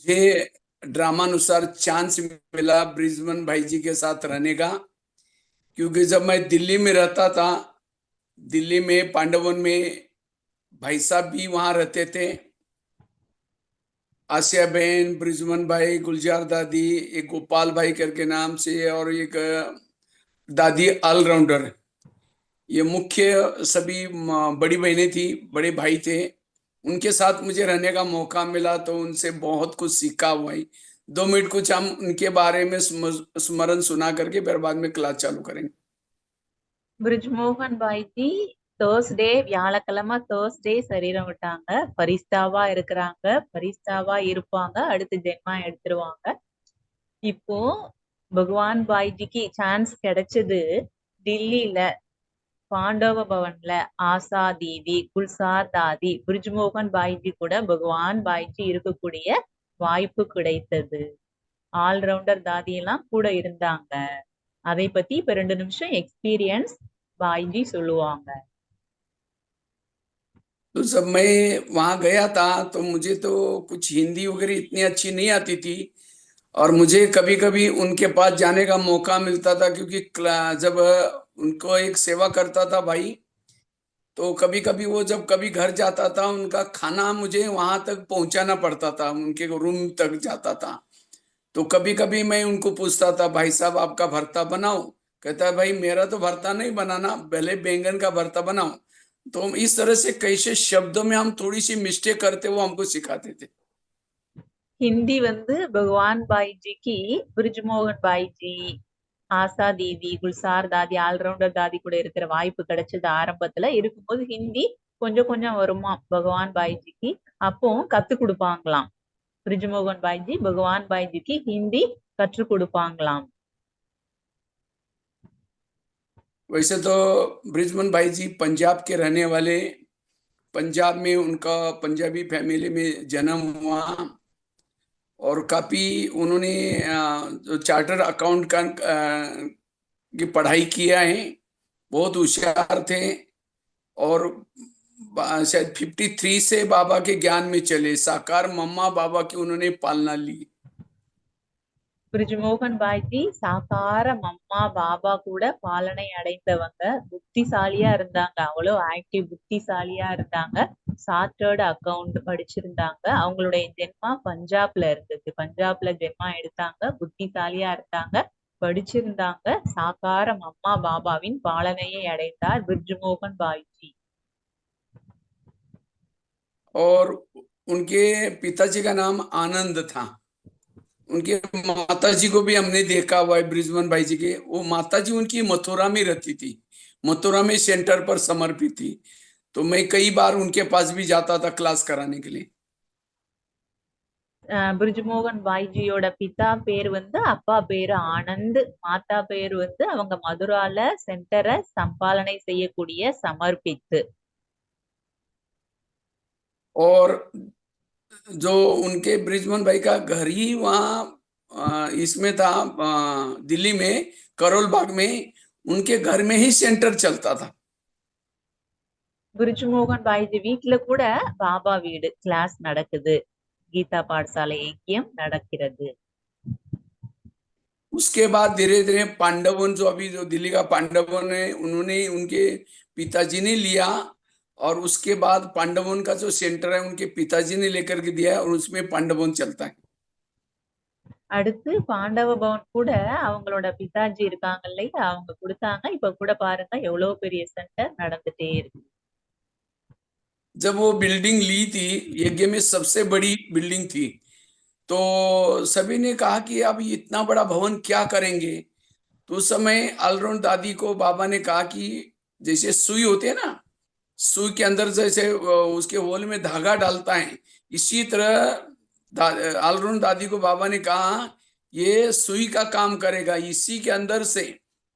ये ड्रामानुसार चांस मिला ब्रिजमन भाई जी के साथ रहने का। क्योंकि जब मैं दिल्ली में रहता था, दिल्ली में पांडवन में भाई साहब भी वहां रहते थे। आसिया बहन, ब्रिजमन भाई, गुलजार दादी, एक गोपाल भाई करके नाम से, और एक दादी ऑलराउंडर। ये मुख्य सभी बड़ी बहनें थी, बड़े भाई थे। उनके साथ मुझे रहने का मौका मिला तो उनसे बहुत कुछ सीखा हुआ है। 2 मिनट कुछ हम उनके बारे में स्मरण सुना करके फिर बाद में क्लास चालू करेंगे। பிரிஜ்மோகன் பாய்ஜி தேர்ஸ்டே வியாழக்கிழமை தேர்ஸ்டே சரீரம் விட்டாங்க. பரிஸ்தாவா இருக்கிறாங்க, பரிஸ்தாவா இருப்பாங்க, அடுத்து ஜென்மா எடுத்துருவாங்க. இப்போ பகவான் பாய்ஜிக்கு சான்ஸ் கிடைச்சது டில்லியில பாண்டவ பவன்ல. ஆசா தேவி, குல்சார் தாதி, பிரிஜ்மோகன் பாய்ஜி கூட பகவான் பாய்ஜி இருக்கக்கூடிய வாய்ப்பு கிடைத்தது. ஆல்ரவுண்டர் தாதி எல்லாம் கூட இருந்தாங்க. அதை பத்தி இப்ப 2 நிமிஷம் எக்ஸ்பீரியன்ஸ் பாய்ஜி சொல்லுவாங்க. तो जब मैं वहां गया था तो मुझे तो कुछ हिंदी वगैरह इतनी अच्छी नहीं आती थी, और मुझे कभी कभी उनके पास जाने का मौका मिलता था, क्योंकि जब उनको एक सेवा करता था भाई, तो कभी कभी वो जब कभी घर जाता था उनका खाना मुझे वहां तक पहुंचाना पड़ता था, उनके रूम तक जाता था। तो कभी कभी मैं उनको पूछता था, भाई साहब आपका भरता बनाओ। कहता है, भाई मेरा तो भरता नहीं बनाना, पहले बैंगन का भरता बनाओ। तो हम इस तरह से कैसे शब्दों में हम थोड़ी सी मिस्टेक करते वो हमको सिखाते थे। ஹிந்தி பகவான் பாய்ஜிக்கு பிரிஜ்மோகன் பாய்ஜி, ஆசா தேவி, குல்சார் தாதி, ஆல்ரவுண்டர் தாதி கூட இருக்கிற வாய்ப்பு கிடைச்சது. ஆரம்பத்துல இருக்கும்போது ஹிந்தி கொஞ்சம் கொஞ்சம் வருமா பகவான் பாய்ஜிக்கு. அப்போ கத்து கொடுப்பாங்களாம். பிரிஜ்மோகன் பாய்ஜி பகவான் பாய்ஜிக்கு ஹிந்தி கற்றுக் கொடுப்பாங்களாம். वैसे तो ब्रिजमन भाई जी पंजाब के रहने वाले, पंजाब में उनका पंजाबी फैमिली में जन्म हुआ, और काफी उन्होंने जो चार्टर अकाउंट का की पढ़ाई किया है। बहुत होशियार थे, और शायद 53 से बाबा के ज्ञान में चले, साकार मम्मा बाबा की उन्होंने पालना ली। பிரிஜ்மோகன் பாய்ஜி சாகார மம்மா பாபா கூட பாலனை அடைந்தவங்க. புத்திசாலியா இருந்தாங்க, அவ்வளோ ஆக்டிவ், புத்திசாலியா இருந்தாங்க. சார்ட்டர்டு அக்கவுண்ட் படிச்சிருந்தாங்க. அவங்களுடைய ஜென்மா பஞ்சாப்ல இருந்தது, பஞ்சாப்ல ஜென்மா எடுத்தாங்க. புத்திசாலியா இருந்தாங்க, படிச்சிருந்தாங்க. சாகார மம்மா பாபாவின் பாலனையை அடைந்தார் பிரிஜ்மோகன் பாய்ஜி. और उनके पिताजी का नाम आनंद था। उनके माता जी को भी हमने देखा हुआ है, ब्रिजमन भाई जी के। वो माता जी उनकी मथुरा में रहती थी, मथुरा में सेंटर पर समर्पित थी। तो मैं कई बार उनके पास भी जाता था क्लास कराने के लिए। பிரிஜ்மோகன் பாய்ஜியோட பிதா பேர் அப்பா பேரு ஆனந்த், மாதா பேர் அவங்க மதுரால சென்டரை சம்பாலனை செய்யக்கூடிய சமர்ப்பித்து. और जो उनके ब्रिजमन भाई का घर ही वहाँ इसमें था, दिल्ली में करोल बाग में, उनके घर में ही सेंटर चलता था। பிரிஜ்மோகன் பாய்ஜி வீட்டுல கூட பாபா வீடு கிளாஸ் நடக்குது, கீதா பாடசாலை ஐக்கியம் நடக்கிறது. उसके बाद धीरे धीरे पांडवन, जो अभी जो दिल्ली का पांडवन है, उन्होंने उनके पिताजी ने लिया, और उसके बाद पांडवन का जो सेंटर है उनके पिताजी ने लेकर के दिया है, और उसमें पांडवन चलता है। அடுத்து பாண்டவ பவன் கூட அவங்களோட பிதாஜி இருக்காங்க இல்லையா, அவங்க கொடுத்தாங்க. இப்ப கூட பாருங்க எவ்வளவு பெரிய சென்டர் நடந்துட்டே இருக்கு. जब वो बिल्डिंग ली थी, यज्ञ में सबसे बड़ी बिल्डिंग थी, तो सभी ने कहा कि अब इतना बड़ा भवन क्या करेंगे। तो उस समय ऑलराउंड दादी को बाबा ने कहा कि जैसे सुई होती है ना, सुई के अंदर जैसे उसके होल में धागा डालता है, इसी तरह ऑलराउंड दादी को बाबा ने कहा ये सुई का काम करेगा, इसी के अंदर से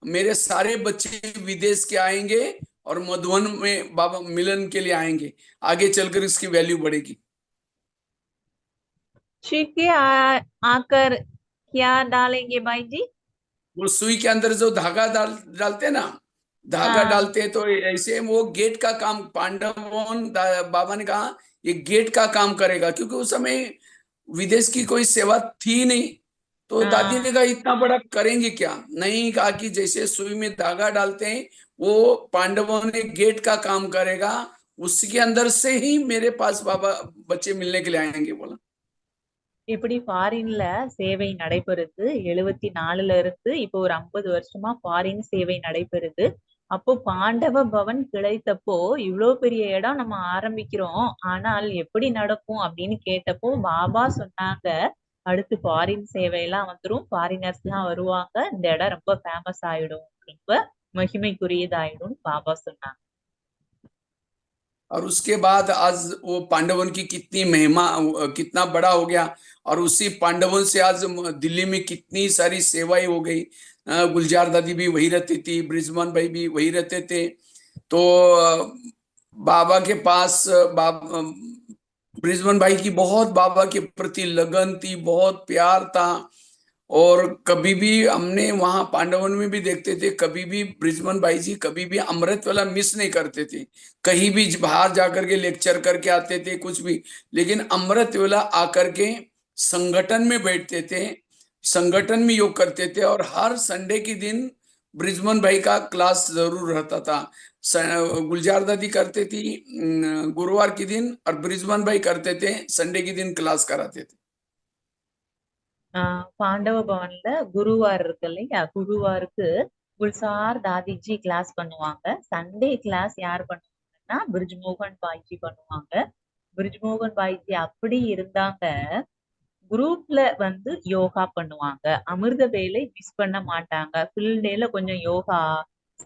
मेरे सारे बच्चे विदेश के आएंगे और मधुबन में बाबा मिलन के लिए आएंगे, आगे चलकर इसकी वैल्यू बढ़ेगी। ठीक है, आकर क्या डालेंगे भाई जी? वो सुई के अंदर जो धागा डालते हैं ना, धागा हाँ, डालते हैं, तो ऐसे वो गेट का काम, बाबा ने कहा ये गेट का काम करेगा। क्योंकि उस समय विदेश की कोई सेवा थी नहीं। तो दादी ने हाँ, कहा इतना बड़ा करेंगे क्या, नहीं कहा कि जैसे सुई में धागा डालते हैं वो पांडवों ने गेट का काम करेगा, उसके अंदर से ही मेरे पास बाबा बच्चे मिलने के लिए आएंगे बोला। இப்படி ஃபாரின்ல சேவை நடைபெறுது. 74ல இருந்து இப்போ ஒரு 50 வருஷமா ஃபாரின் சேவை நடைபெறுது. அப்போ பாண்டவ பவன் கிடைத்தப்போ இவ்ளோ பெரிய இடம் நம்ம ஆரம்பிக்கிறோம். ஆனால் எப்படி நடக்கும் அப்படின்னு கேட்டப்போ பாபா சொன்னாங்க, அடுத்து ஃபாரின் சேவையெல்லாம் வந்துரும். ஃபாரினர்ஸ் எல்லாம் வருவாங்க. இந்த இடம் ரொம்ப ஃபேமஸ் ஆயிடும். ரொம்ப மகிமைக்குரியதாயிடும் பாபா சொன்னாங்க. और उसके बाद आज वो पांडवन की कितनी महिमा, कितना बड़ा हो गया। और उसी पांडवन से आज दिल्ली में कितनी सारी सेवाएं हो गई। गुलजार दादी भी वही रहती थी, ब्रिजमान भाई भी वही रहते थे। तो बाबा के पास ब्रिजमान भाई की बहुत बाबा के प्रति लगन थी, बहुत प्यार था। और कभी भी हमने वहां पांडवन में भी देखते थे, कभी भी ब्रिजमन भाई जी कभी भी अमृत वाला मिस नहीं करते थे। कहीं भी बाहर जाकर के लेक्चर करके आते थे कुछ भी, लेकिन अमृत वेला आकर के संगठन में बैठते थे, संगठन में योग करते थे। और हर संडे के दिन ब्रिजमन भाई का क्लास जरूर रहता था। गुलजार दादी करते थी गुरुवार के दिन, और ब्रिजमन भाई करते थे संडे के दिन क्लास कराते थे। பாண்டவ பவன்ல குருவார் இருக்கு இல்லையா, குருவாருக்கு குல்சார் தாதிஜி கிளாஸ் பண்ணுவாங்க. சண்டே கிளாஸ் யார் பண்ணுவாங்கன்னா பிரிஜ்மோகன் பாய்ஜி பண்ணுவாங்க. பிரிஜ்மோகன் பாய்ஜி அப்படி இருந்தாங்க. குரூப்ல வந்து யோகா பண்ணுவாங்க. அமிர்த வேலை மிஸ் பண்ண மாட்டாங்க. ஃபுல் டேல கொஞ்சம் யோகா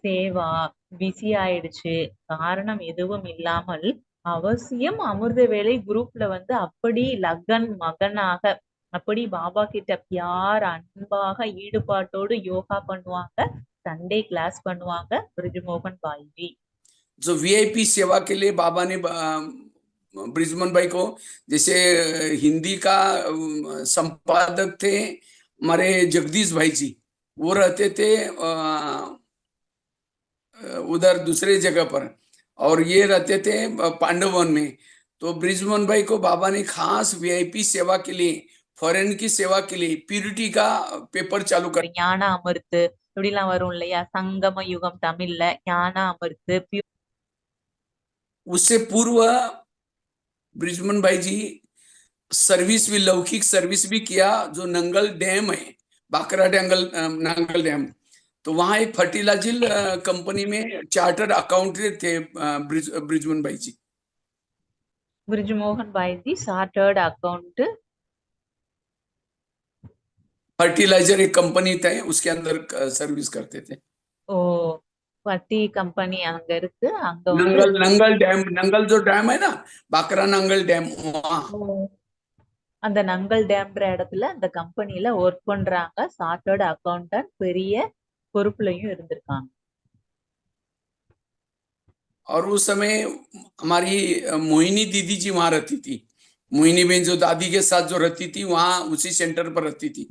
சேவா பிஸி ஆயிடுச்சு, காரணம் எதுவும் இல்லாமல் அவசியம் அமிர்த வேலை குரூப்ல வந்து அப்படி லகன் மகனாக அப்படி பாபா கிட்ட பியார் அன்பாக ஈடுபாட்டோடு யோகா பண்ணுவாங்க. சண்டே கிளாஸ் பண்ணுவாங்க பிரிஜுமோகன் பாய்ஜி. जो वीआईपी सेवा के लिए बाबा ने ब्रिजमन भाई को, जैसे हिंदी का संपादक थे हमारे जगदीश भाई जी, वो रहते थे उधर दूसरे जगह पर, और ये रहते थे पांडवन में। तो ब्रिजमोहन भाई को बाबा ने खास वीआईपी सेवा के लिए, फॉरेन की सेवा के लिए प्यूरिटी का पेपर चालू कर, ஞான அமிர்து இப்படி எல்லாம் வரும் இல்லையா, சங்கம யுகம் தமிழ்ல ஞான அமிர்து. उससे पूर्व ब्रिजमोहन भाई जी सर्विस भी, लौकिक सर्विस भी किया। जो नंगल डैम है, बाकरा डैंगल नंगल डैम, तो वहां एक फर्टिलाइजर कंपनी में चार्टर्ड अकाउंटेंट थे ब्रिजमोहन भाई जी। பிரிஜுமோகன் பாய்ஜி சார்ட்டர்ட் அக்கவுண்ட். फर्टिलाइजर एक कंपनी था, उसके अंदर सर्विस करते थे। ஓ, பத்தி கம்பெனி அங்க இருக்கு, அங்க வந்து नंगल नंगल डैम, नंगल जो डैम है ना, बाकरा नंगल डैम, वहां। அந்த நங்கல் டேம்ன்ற இடத்துல அந்த கம்பெனில ஒர்க் பண்றாங்க. சார்ட்டர்ட் அக்கவுண்டன்ட், பெரிய பொறுப்புலையும் இருந்திருக்காங்க. और उस समय हमारी मोहिनी दीदी जी वहां रहती थी। मोहिनी बहन जो दादी के साथ जो रहती थी, वहां उसी सेंटर पर रहती थी।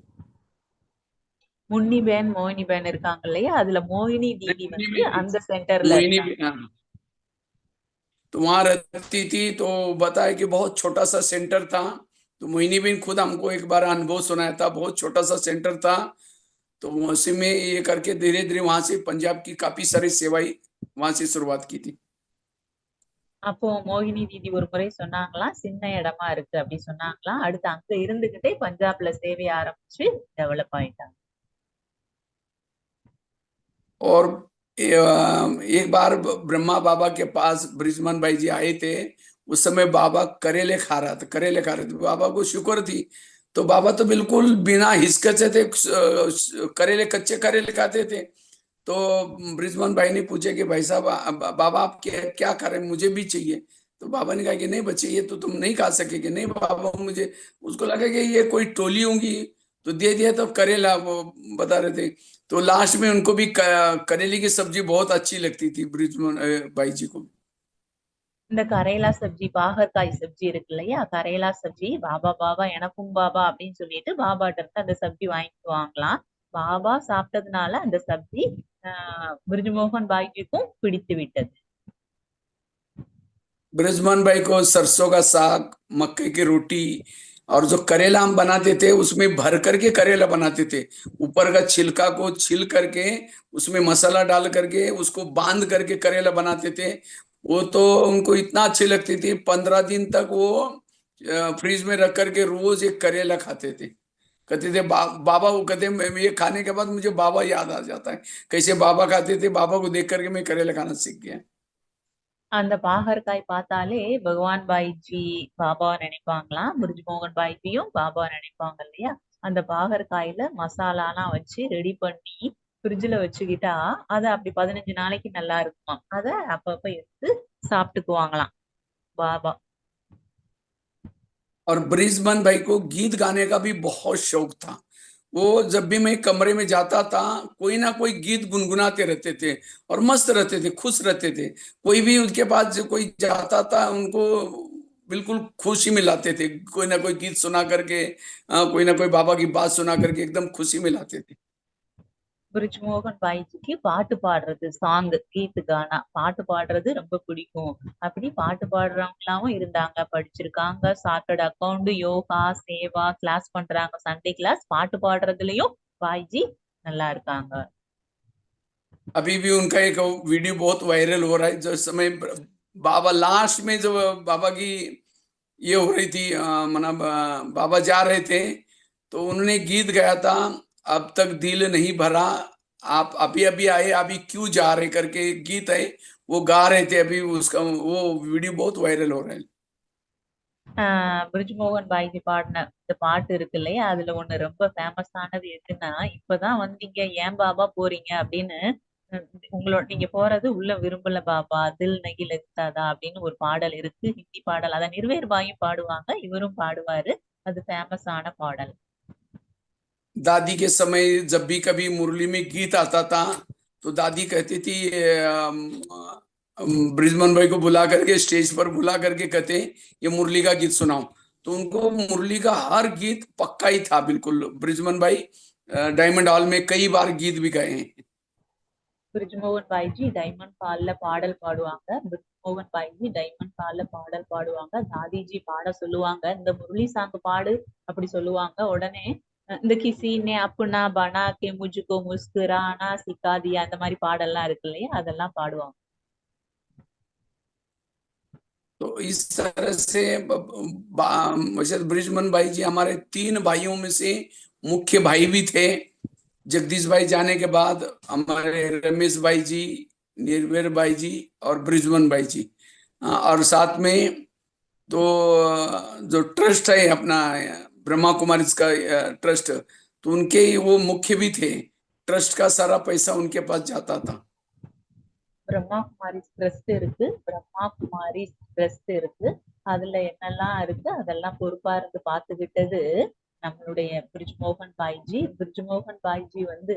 முன்னி பேன் மோகினி பேன் இருக்காங்க இல்லையா, அதுல மோகினி தீதி मोहिनी வந்து बहन, அந்த சென்டர்ல मोहिनी இருக்காங்க. हाँ, तो वहां रहती थी। तो बताया कि बहुत छोटा सा सेंटर था। तो मोहिनी बहन खुद हमको एक बार अनुभव सुनाया था, बहुत छोटा सा सेंटर था। तो उसी में ये करके धीरे धीरे वहां से पंजाब की काफी सारी सेवाएं वहां से शुरुआत की थी। அப்போ மோகினி தீதி ஒரு முறை சொன்னாங்களாம், சின்ன இடமா இருக்கு அப்படி சொன்னாங்களாம். அடுத்து அங்க இருந்துகிட்டே பஞ்சாப்ல சேவை ஆரம்பிச்சு டெவலப் ஆயிட்டாங்க. और एक बार ब्रह्मा बाबा के पास ब्रिजमान भाई जी आए थे। उस समय बाबा करेले खा रहा था, करेले खा रहे थे, बाबा को शुक्र थी। तो बाबा तो बिल्कुल बिना हिचकिचाए थे, करेले, कच्चे करेले खाते थे। तो ब्रिजमान भाई ने पूछा कि भाई साहब, बाबा आप क्या क्या खा रहे हैं, मुझे भी चाहिए। तो बाबा ने कहा कि नहीं बच्चे, ये तो तुम नहीं खा सकेंगे। नहीं बाबा मुझे, उसको लगा कि ये कोई टोली होंगी, तो दे दिया। तो करेला वो बता रहे थे। तो लास्ट में उनको भी करेले की सब्जी बहुत अच्छी लगती थी, ब्रिजमोहन भाई जी को। இந்த கரேலா சப்ஜி, பாகற்காய் சப்ஜி இருக்கு இல்லையா, கரேலா சப்ஜி பாபா பாபா எனக்கும் பாபா அப்படின்னு சொல்லிட்டு பாபாட்ட இருந்து அந்த சப்ஜி வாங்கிக்குவாங்களாம். பாபா சாப்பிட்டதுனால அந்த சப்ஜி பிரிஜுமோகன் பாய்க்கும் பிடித்து விட்டது. ब्रिजमान भाई को सरसों का साग, मक्के की रोटी, और जो करेला हम बनाते थे उसमें भर करके करेला बनाते थे, ऊपर का छिलका को छील करके उसमें मसाला डाल करके उसको बांध करके करेला बनाते थे। वो तो उनको इतना अच्छी लगती थी, 15 दिन तक वो फ्रीज में रख करके रोज एक करेला खाते थे। कहते थे बाबा, वो कहते ये खाने के बाद मुझे बाबा याद आ जाता है, कैसे बाबा खाते थे, बाबा को देख करके मैं करेला खाना सीख गया। அந்த பாகற்காய் பார்த்தாலே பகவான் பாய்ஜி பாபாவை நினைப்பாங்களாம். பிரிஜ்மோகன் பாய்ஜியும் பாபாவை நினைப்பாங்க இல்லையா? அந்த பாகற்காயில மசாலாலாம் வச்சு ரெடி பண்ணி ஃப்ரிட்ஜ்ல வச்சுக்கிட்டா அது அப்படி 15 நாளைக்கு நல்லா இருக்குமாம். அத அப்பப்ப எடுத்து சாப்பிட்டுக்குவாங்களாம் பாபா. और ब्रिजमन भाई को गीत गाने का भी बहुत शौक था। वो जब भी मैं कमरे में जाता था, कोई ना कोई गीत गुनगुनाते रहते थे और मस्त रहते थे, खुश रहते थे। कोई भी उनके पास जो कोई जाता था उनको बिल्कुल खुशी मिलाते थे, कोई ना कोई गीत सुना करके, कोई ना कोई बाबा की बात सुना करके एकदम खुशी मिलाते थे। பிரிஜ்மோகன் பாய்ஜிக்கு பாட்டு பாடுறது, சாங், கீத் கானா பாட்டு பாடுறது ரொம்ப பிடிக்கும். அப்படி பாட்டு பாடுறவங்களாவும் இருந்தாங்க, படிச்சிருக்காங்க, சார்ட்டர்ட் அக்கவுண்ட், யோகா, சேவா கிளாஸ் பண்றாங்க, சண்டே கிளாஸ். பாட்டு பாடுறதுலயும் பாய்ஜி நல்லா இருக்காங்க. अभी भी उनका एक वीडियो बहुत वायरल हो रहा है, जो समय बाबा लास्ट में जो बाबा की ये हो रही थी, मतलब बाबा जा रहे थे तो उन्होंने गीत गाया था, अब तक दिल नहीं भरा, आप अभी अभी आए अभी क्यों जा रहे करके एक गीत है, वो गा रहे थे अभी, उसका वो वीडियो बहुत वायरल हो रहा है। பிரிஜ்மோகன் பாய்ஜி பாடின இந்த பாட்டு இருக்கு இல்லையா? அதுல ஒண்ணு ரொம்ப ஃபேமஸ் ஆனது எதுன்னா, இப்பதான் வந்தீங்க ஏன் பாபா போறீங்க அப்படின்னு, அஹ் உங்களோட நீங்க போறது உள்ள விரும்பல பாபா, தில் நகி லக்தாதா அப்படின்னு ஒரு பாடல் இருக்கு, ஹிந்தி பாடல். அத நிர்வேர் பாயும் பாடுவாங்க, இவரும் பாடுவாரு. அது ஃபேமஸ் ஆன பாடல். दादी के समय जब भी कभी मुरली में गीत आता था तो दादी कहती थी, ब्रिजमन भाई को बुला करके स्टेज पर बुला करके कहते ये मुरली का गीत सुनाओ। तो उनको मुरली का हर गीत पक्का ही था बिल्कुल। ब्रिजमन भाई डायमंड हॉल में कई बार गीत भी गाए हैं। பிரிஜ்மோகன் பாய்ஜி டைமண்ட் ஹால்ல பாடல் பாடுவாங்க. பிரிஜ்மோகன் பாய்ஜி டைமண்ட் ஹால்ல பாடல் பாடுவாங்க. தாதிஜி பாட சொல்லுவாங்க, இந்த முரளி சாங் பாடு அப்படி சொல்லுவாங்க. உடனே இந்த கிசி நே அப்புனா பனா கே முஜுகோ முஸ்குரானா சிக்கா தியா அந்த மாதிரி பாடல்லாம் இருக்கு இல்லையா? அதெல்லாம் பாடுவாங்க. तो इस तरह से वैसे ब्रिजमन भाई जी हमारे 3 भाइयों में से मुख्य भाई भी थे। जगदीश भाई जाने के बाद हमारे रमेश भाई जी, निर्भय भाई जी और ब्रिजमन भाई जी, और साथ में तो जो ट्रस्ट है अपना ब्रह्मा कुमारी का ट्रस्ट, तो उनके ही वो मुख्य भी थे। ट्रस्ट का सारा पैसा उनके पास जाता था। பிரம்மா குமாரிஸ் ட்ரஸ்ட் இருக்கு, பிரம்மா குமாரிஸ் ட்ரஸ்ட் இருக்கு. அதுல என்னெல்லாம் இருக்கு அதெல்லாம் பொறுப்பா இருந்து பாத்துக்கிட்டது நம்மளுடைய பிரிஜ்மோகன் பாய்ஜி. பிரிஜ்மோகன் பாய்ஜி வந்து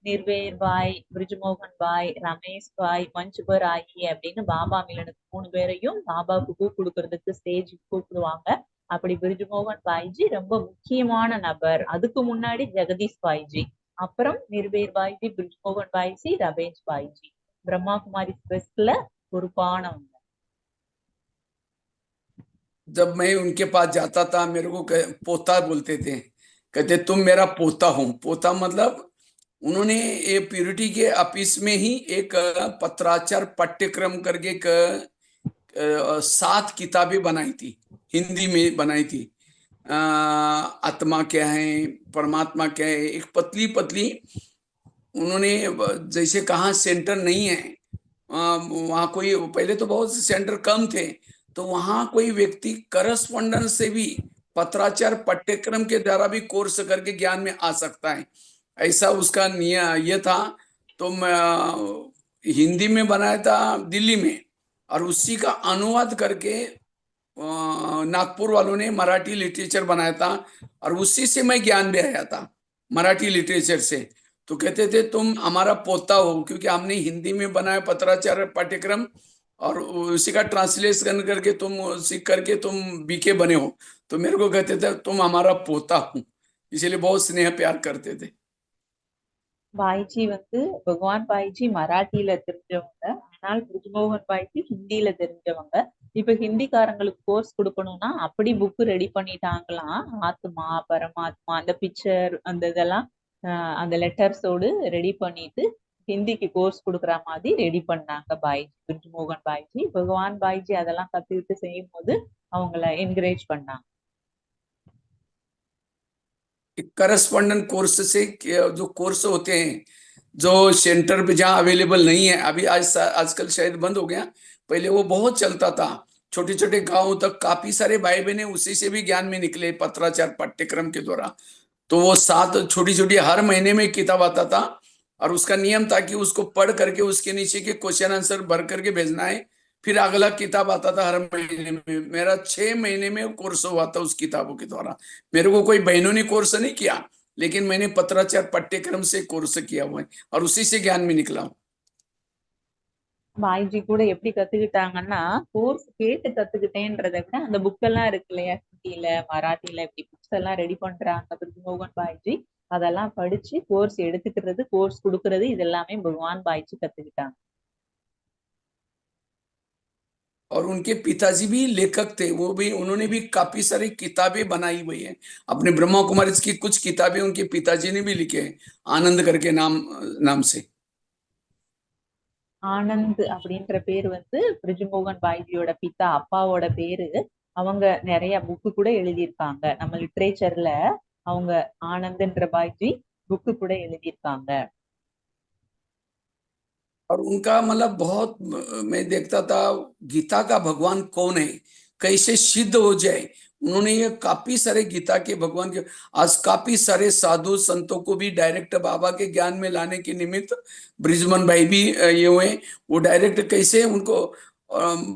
நிர்வேர் பாய், பிரிஜ்மோகன் பாய், ரமேஷ் பாய், மஞ்சுபர் ஆகி அப்படின்னு பாபா மிலனுக்கு 3 பேரையும் பாபாவுக்கு பூ கொடுக்கறதுக்கு ஸ்டேஜ் கூப்பிடுவாங்க. அப்படி பிரிஜ்மோகன் பாய்ஜி ரொம்ப முக்கியமான நபர். அதுக்கு முன்னாடி ஜெகதீஷ் பாய்ஜி, அப்புறம் நிர்வேர் பாய்ஜி, பிரிஜ்மோகன் பாய்ஜி, ரமேஷ் பாய்ஜி. பிரம்மா குமாரி ட்ரஸ்ட்ல பொறுப்பானவங்க. जब मैं उनके पास जाता था मेरे को पोता बोलते थे, कहते तुम मेरा पोता हो। पोता मतलब उन्होंने ये प्यूरिटी के ऑफिस में ही एक पत्राचार पाठ्यक्रम करके एक 7 किताबें बनाई थी, हिंदी में बनाई थी। आत्मा क्या है, परमात्मा क्या है, एक पतली पतली। उन्होंने जैसे कहाँ सेंटर नहीं है, वहाँ कोई, पहले तो बहुत से सेंटर कम थे, तो वहाँ कोई व्यक्ति करस्पॉन्डेंस से भी पत्राचार पाठ्यक्रम के द्वारा भी कोर्स करके ज्ञान में आ सकता है, ऐसा उसका ये था। तो मैं हिंदी में बनाया था दिल्ली में, और उसी का अनुवाद करके नागपुर वालों ने मराठी लिटरेचर बनाया था, और उसी से मैं ज्ञान भी आया था, मराठी लिटरेचर से। तो कहते थे तुम हमारा पोता हो, क्योंकि हमने हिंदी में बनाया पत्राचार पाठ्यक्रम, और उसी का ट्रांसलेशन करके तुम सीख करके तुम बीके बने हो। तो मेरे को कहते थे तुम हमारा पोता हो, इसीलिए बहुत स्नेह प्यार करते थे। பாய்ஜி வந்து பகவான் பாய்ஜி மராட்டியில தெரிஞ்சவங்க, ஆனால் பிரிஜ்மோகன் பாய்ஜி ஹிந்தியில தெரிஞ்சவங்க. இப்ப ஹிந்திக்காரங்களுக்கு கோர்ஸ் கொடுக்கணும்னா அப்படி புக் ரெடி பண்ணிட்டாங்களாம். ஆத்மா, பரமாத்மா, அந்த பிக்சர், அந்த இதெல்லாம் அந்த லெட்டர்ஸோடு ரெடி பண்ணிட்டு ஹிந்திக்கு கோர்ஸ் கொடுக்குற மாதிரி ரெடி பண்ணாங்க பாய்ஜி, பிரிஜ்மோகன் பாய்ஜி. பகவான் பாய்ஜி அதெல்லாம் கத்துக்கிட்டு செய்யும் போது அவங்கள என்கரேஜ் பண்ணாங்க. करस्पॉन्डेंट कोर्स से जो कोर्स होते हैं जो सेंटर पे जहाँ अवेलेबल नहीं है, अभी आजकल शायद बंद हो गया, पहले वो बहुत चलता था। छोटे छोटे गांव तक काफी सारे भाई बहने उसी से भी ज्ञान में निकले पत्राचार पाठ्यक्रम के द्वारा। तो वो 7 छोटी छोटी हर महीने में एक किताब आता था और उसका नियम था कि उसको पढ़ करके उसके नीचे के क्वेश्चन आंसर भर करके भेजना है। फिर अगला किताब आता था हर महीने में। मेरा 6 महीने में कोर्स हुआ था उस किताबों के द्वारा। मेरे को कोई बहनों ने कोर्स नहीं किया, लेकिन मैंने पत्राचार पाठ्यक्रम से कोर्स किया हुआ है और उसी से ज्ञान में निकला हूं। பாய்ஜி கூட எப்படி கத்துக்கிட்டாங்கன்னா, கோர்ஸ் கேட்டு கத்துக்கிட்டேன்றதை விட அந்த புக் எல்லாம் இருக்கு இல்லையா, ஹிந்தியில மராத்தியில இப்படி புக்ஸ் எல்லாம் ரெடி பண்றாங்க பிரிஜ்மோகன் பாய்ஜி, அதெல்லாம் படிச்சு கோர்ஸ் எடுத்துக்கிறது, கோர்ஸ் கொடுக்கறது, இது எல்லாமே பகவான் பாய்ஜி கத்துக்கிட்டாங்க. और उनके पिताजी भी लेखक थे, वो भी उन्होंने भी काफी सारी किताबें बनाई हुई है। अपने ब्रह्मा कुमारी की कुछ किताबें उनके पिताजी ने भी लिखे हैं, आनंद करके नाम से। ஆனந்த் அப்படின்ற பேர் வந்து பிரிஜ்மோகன் பாய்ஜியோட பிதா, அப்பாவோட பேரு. அவங்க நிறைய புக்கு கூட எழுதியிருக்காங்க. நம்ம லிட்ரேச்சர்ல அவங்க ஆனந்த்ன்ற பாய்ஜி புக்கு கூட எழுதியிருக்காங்க. और उनका मतलब बहुत मैं देखता था गीता का भगवान कौन है, कैसे सिद्ध हो जाए। उन्होंने ये काफी सारे गीता के भगवान के, आज काफी सारे साधु संतों को भी डायरेक्ट बाबा के ज्ञान में लाने के निमित्त ब्रिजमन भाई भी ये हुए। वो डायरेक्ट कैसे उनको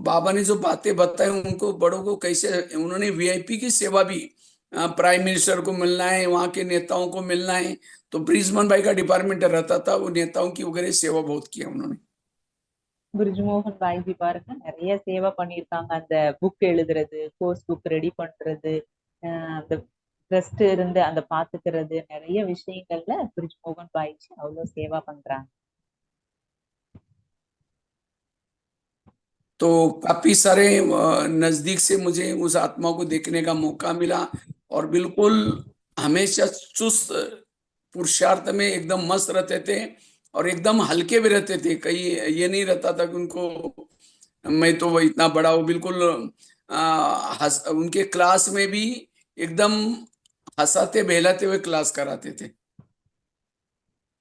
बाबा ने जो बातें बताई उनको बड़ों को कैसे उन्होंने वीआईपी की सेवा भी, प्राइम मिनिस्टर को मिलना है, वहां के नेताओं को मिलना है, तो ब्रिजमन भाई का डिपार्टमेंट रहता था, वो नेताओं की वगैरह सेवा बहुत किया उन्होंने। பிரிஜ்மோகன் பாய்ஜி பாருங்க நிறைய சேவை பண்ணியிருக்காங்க. அந்த புக் எழுதுறது, கோர்ஸ் புக் ரெடி பண்றது, அந்த ட்ரஸ்ட் இருந்து அந்த பாத்துக்கிறது, நிறைய விஷயங்கள்ல பிரிஜ்மோகன் பாய்ஜி அவ்வளவு சேவா பண்றாங்க. तो काफी सारे नजदीक से मुझे उस आत्मा को देखने का मौका मिला और बिल्कुल हमेशा चुस्त पुरुषार्थ में एकदम मस्त रहते थे और एकदम हल्के भी रहते थे। कहीं ये नहीं रहता था कि उनको मैं तो वो इतना बड़ा हूँ, बिल्कुल उनके क्लास में भी एकदम हंसाते बहलाते हुए क्लास कराते थे।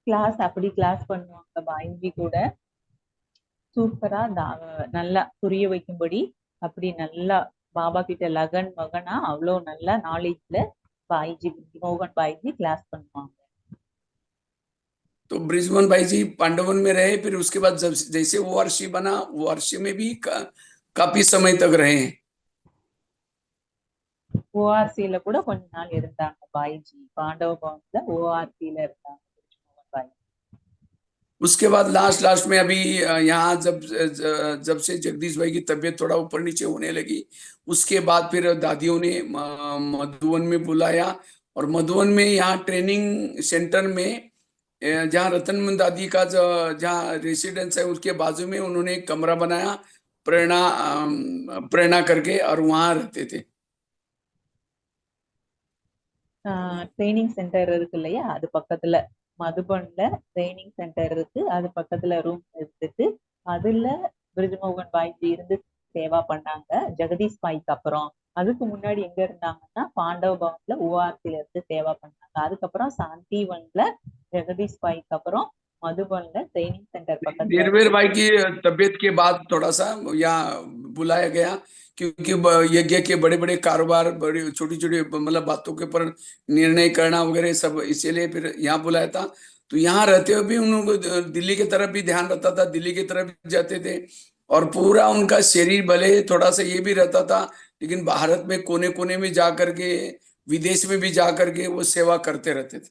கிளாஸ் அப்படி கிளாஸ் பண்ணுவாங்க பாய்ஜி கூட. சூப்பரா நல்லா புரிய வைக்கும்படி அப்படி நல்லா பாபா கிட்ட லகன் மகனா அவ்வளவு நல்ல நாலேஜ்ல பாய்ஜி, மோகன் பாய்ஜி கிளாஸ் பண்ணுவாங்க. तो ब्रिजमोहन भाई जी पांडवन में रहे, फिर उसके बाद जब जैसे ओआरसी बना, ओआरसी में भी काफी समय तक रहे हैं। ஓஆர்சியில கூட கொஞ்ச நாள் இருந்தாங்க பாய்ஜி. பாண்டவ பவன்ல ஓஆர்சியில இருந்தாங்க பிரிஜ்மோகன் பாய்ஜி. उसके बाद लास्ट लास्ट में अभी यहाँ जब से जगदीश भाई की तबीयत थोड़ा ऊपर नीचे होने लगी, उसके बाद फिर दादियों ने मधुबन में बुलाया और मधुबन में यहाँ ट्रेनिंग सेंटर में जहाँ रतन दादी का जहाँ रेसिडेंस है उसके बाजू में उन्होंने एक कमरा बनाया, प्रेरणा प्रेरणा करके, और वहां रहते थे। ட்ரைனிங் சென்டர் இருக்கு இல்லையா, அது பக்கத்துல மதுபன்ல ட்ரைனிங் சென்டர் இருக்கு, அது பக்கத்துல ரூம் எடுத்துட்டு அதுல பிரிஜ்மோகன் பாய்ஜி இருந்து சேவா பண்ணாங்க ஜெகதீஷ் பாய்க்கு அப்புறம். அதுக்கு முன்னாடி எங்க இருந்தாங்கன்னா பாண்டவ பவன்ல ஓஆர்சில இருந்து சேவா பண்ணாங்க. அதுக்கப்புறம் சாந்திவன்ல ஜெகதीश பாய்க்கு அப்புறம் मधुबन ट्रेनिंग सेंटर पकड़ वीरवीर भाई की तबीयत के बाद थोड़ा सा यहाँ बुलाया गया, क्योंकि यज्ञ के बड़े बड़े कारोबार, बड़ी छोटी छोटी मतलब बातों के ऊपर निर्णय करना वगैरह सब, इसीलिए फिर यहाँ बुलाया था। तो यहाँ रहते हुए भी उनको दिल्ली की तरफ भी ध्यान रहता था, दिल्ली की तरफ भी जाते थे और पूरा उनका शरीर भले थोड़ा सा ये भी रहता था, लेकिन भारत में कोने कोने में जा करके, विदेश में भी जा करके वो सेवा करते रहते थे।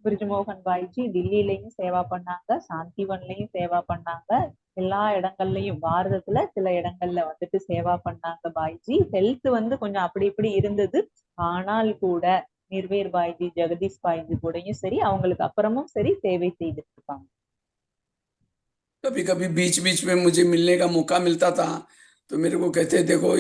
பிரிஜ்மோகன் பாய்ஜி டில்லியிலையும் சேவா பண்ணாங்க, சாந்திவன்லயும் சேவா பண்ணாங்க, எல்லா இடங்கள்லயும் பாரதத்துல சில இடங்கள்ல வந்துட்டு சேவா பண்ணாங்க பாய்ஜி. ஹெல்த் வந்து கொஞ்சம் அப்படி இப்படி இருந்தது, ஆனால் கூட நிர்வேர் பாய்ஜி ஜெகதீஷ் பாய்ஜி கூடயும் சரி, அவங்களுக்கு அப்புறமும் சரி சேவை செய்துட்டு இருப்பாங்க. कभी कभी बीच बीच में मुझे मिलने का मौका मिलता था तो मेरे को कहते देखो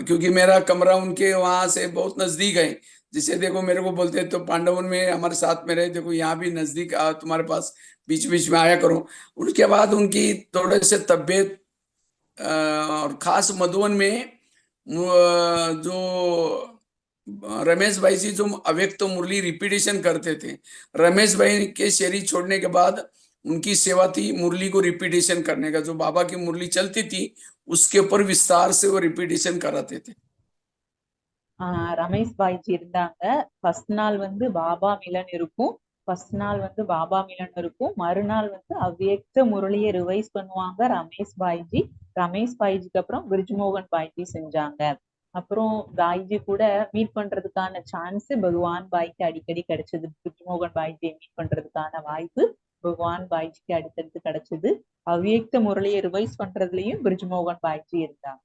क्योंकि मेरा कमरा उनके वहां से बहुत नजदीक है, जिसे देखो मेरे को बोलते तो पांडवन में हमारे साथ में रहे, देखो यहाँ भी नजदीक तुम्हारे पास बीच बीच में आया करो। उसके बाद उनकी थोड़े से तबीयत और खास मधुबन में जो रमेश भाई जी जो अव्यक्त तो मुरली रिपीटेशन करते थे, रमेश भाई के शरीर छोड़ने के बाद उनकी सेवा थी मुरली को रिपीटेशन करने का। जो बाबा की मुरली चलती थी उसके ऊपर विस्तार से वो रिपीटेशन कराते थे। ரமேஷ் பாய்ஜி இருந்தாங்க. ஃபர்ஸ்ட் நாள் வந்து பாபா மிலன் இருக்கும். ஃபர்ஸ்ட் நாள் வந்து பாபா மிலன் இருக்கும். மறுநாள் வந்து அவ்வியக்த முரளியை ரிவைஸ் பண்ணுவாங்க ரமேஷ் பாய்ஜி. ரமேஷ் பாய்ஜிக்கு அப்புறம் பிரிஜ்மோகன் பாய்ஜி செஞ்சாங்க. அப்புறம் பாய்ஜி கூட மீட் பண்றதுக்கான சான்ஸ் பகவான் பாய்க்கு அடிக்கடி கிடைச்சது. பிரிஜ்மோகன் பாய்ஜியை மீட் பண்றதுக்கான வாய்ப்பு பகவான் பாய்ஜிக்கு அடுத்தடுத்து கிடைச்சது. அவ்வியக்த முரளியை ரிவைஸ் பண்றதுலயும் பிரிஜ்மோகன் பாய்ஜி இருந்தாங்க.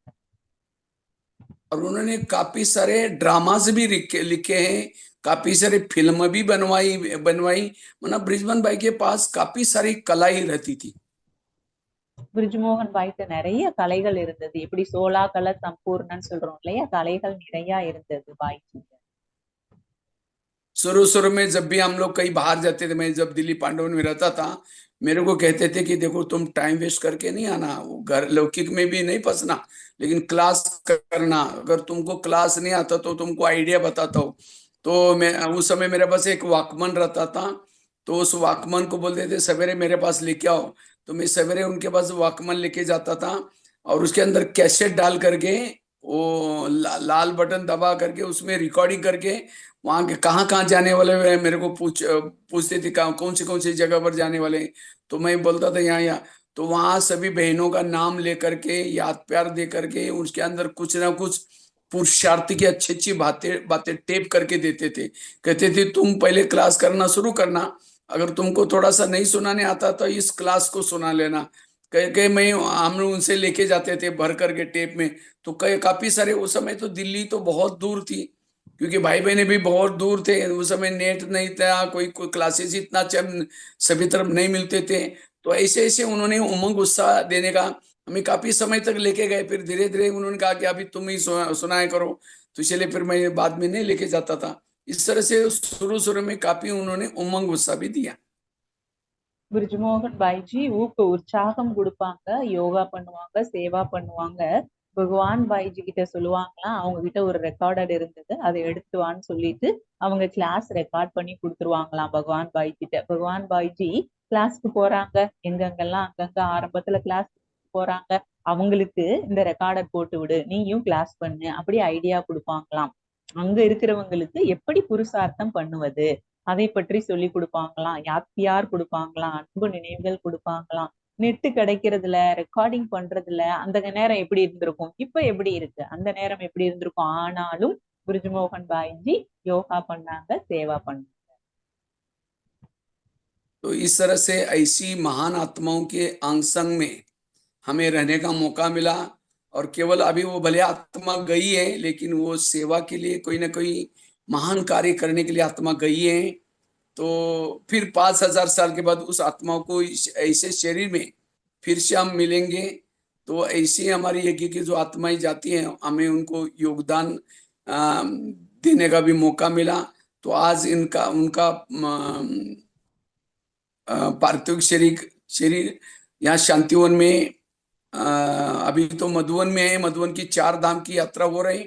और उन्होंने काफी सारे ड्रामास भी लिखे हैं, काफी सारे फिल्म भी बनवाई बनवाई। मतलब ब्रिजमन भाई के पास काफी सारी कला ही रहती थी। பிரிஜ்மோகன் பாய்க்கு நிறைய கலைகள் இருந்தது. எப்படி சோலா கலை சம்பூர்ணன்னு சொல்றோம் இல்லையா, கலைகள் நிறைய இருந்தது பாய்க்கு. शुरू शुरू में जब भी हम लोग कहीं बाहर जाते थे, मैं जब दिल्ली पांडवन में रहता था, मेरे को कहते थे कि देखो तुम टाइम वेस्ट करके नहीं आना, वो घर लौकिक में भी नहीं फंसना, लेकिन क्लास करना। अगर तुमको क्लास नहीं आता तो तुमको आइडिया बताता हूँ। तो मैं उस समय मेरे पास एक वॉकमैन रहता था, तो उस वॉकमैन को बोलते थे सवेरे मेरे पास लेके आओ। तो मैं सवेरे उनके पास वॉकमैन लेके जाता था और उसके अंदर कैसेट डाल करके वो लाल बटन दबा करके उसमें रिकॉर्डिंग करके वहां के कहाँ कहाँ जाने वाले वे मेरे को पूछते थे कहाँ कौन सी जगह पर जाने वाले। तो मैं बोलता था यहाँ यहाँ। तो वहां सभी बहनों का नाम लेकर के याद प्यार दे करके उसके अंदर कुछ ना कुछ पुरुषार्थ की अच्छी अच्छी बातें बातें टेप करके देते थे। कहते थे तुम पहले क्लास करना शुरू करना, अगर तुमको थोड़ा सा नहीं सुनाने आता तो इस क्लास को सुना लेना। कह के मैं हम लोग उनसे लेके जाते थे भर करके टेप में। तो कई काफी सारे उस समय तो दिल्ली तो बहुत दूर थी, क्योंकि भाई बहने भी बहुत दूर थे उस समय, नेट नहीं था, कोई क्लासेस इतना सभी तरफ नहीं मिलते थे। तो ऐसे ऐसे उन्होंने उमंग उत्साह देने का हमें काफी समय तक लेके गए। फिर धीरे धीरे उन्होंने कहा कि अभी तुम ही सुनाया करो, तो इसलिए फिर मैं बाद में नहीं लेके जाता था। इस तरह से शुरू शुरू में काफी उन्होंने उमंग उत्साह भी दिया। பிரிஜ்மோகன் பாய்ஜி உற்சாகம் கொடுப்பாங்க, யோகா பண்ணுவாங்க, சேவா பண்ணுவாங்க. பகவான் பாய்ஜி கிட்ட சொல்லுவாங்களாம், அவங்க கிட்ட ஒரு ரெக்கார்டட் இருந்தது, அதை எடுத்துவான்னு சொல்லிட்டு அவங்க கிளாஸ் ரெக்கார்ட் பண்ணி கொடுத்துருவாங்களாம் பகவான் பாய் கிட்ட. பகவான் பாய்ஜி கிளாஸ்க்கு போறாங்க, எங்கெங்கெல்லாம் அங்கங்க ஆரம்பத்துல கிளாஸ் போறாங்க, அவங்களுக்கு இந்த ரெக்கார்டர் போட்டு விடு, நீயும் கிளாஸ் பண்ணு, அப்படி ஐடியா கொடுப்பாங்களாம். அங்க இருக்கிறவங்களுக்கு எப்படி புருஷார்த்தம் பண்ணுவது அதை பற்றி சொல்லி கொடுப்பாங்களாம். யார் கொடுப்பாங்களாம், அன்பு நினைவுகள் கொடுப்பாங்களாம். நெட்டு கிடைக்கிறதுல ரெக்கார்டிங் பண்றதுல அந்த நேரம் எப்படி இருந்திருக்கும், இப்ப எப்படி இருக்கு, அந்த நேரம் எப்படி இருந்திருக்கும். ஆனாலும் பிரிஜ்மோகன் பாய்ஜி யோகா பண்ணாங்க, சேவா பண்ணாங்க. तो इस तरह से ऐसी महान आत्माओं के अंग संग में हमें रहने का मौका मिला। और केवल अभी वो भले आत्मा गई है, लेकिन वो सेवा के लिए कोई ना कोई महान कार्य करने के लिए आत्मा गई है। तो फिर 5,000 साल के बाद उस आत्माओं को ऐसे शरीर में फिर से हम मिलेंगे। तो ऐसी हमारी यज्ञ की जो आत्माएं जाती हैं, हमें उनको योगदान देने का भी मौका मिला। तो आज इनका उनका पार्थिव शरीर शरीर यहाँ शांतिवन में अभी तो मधुवन में है। मधुवन की 4 धाम की यात्रा हो रही।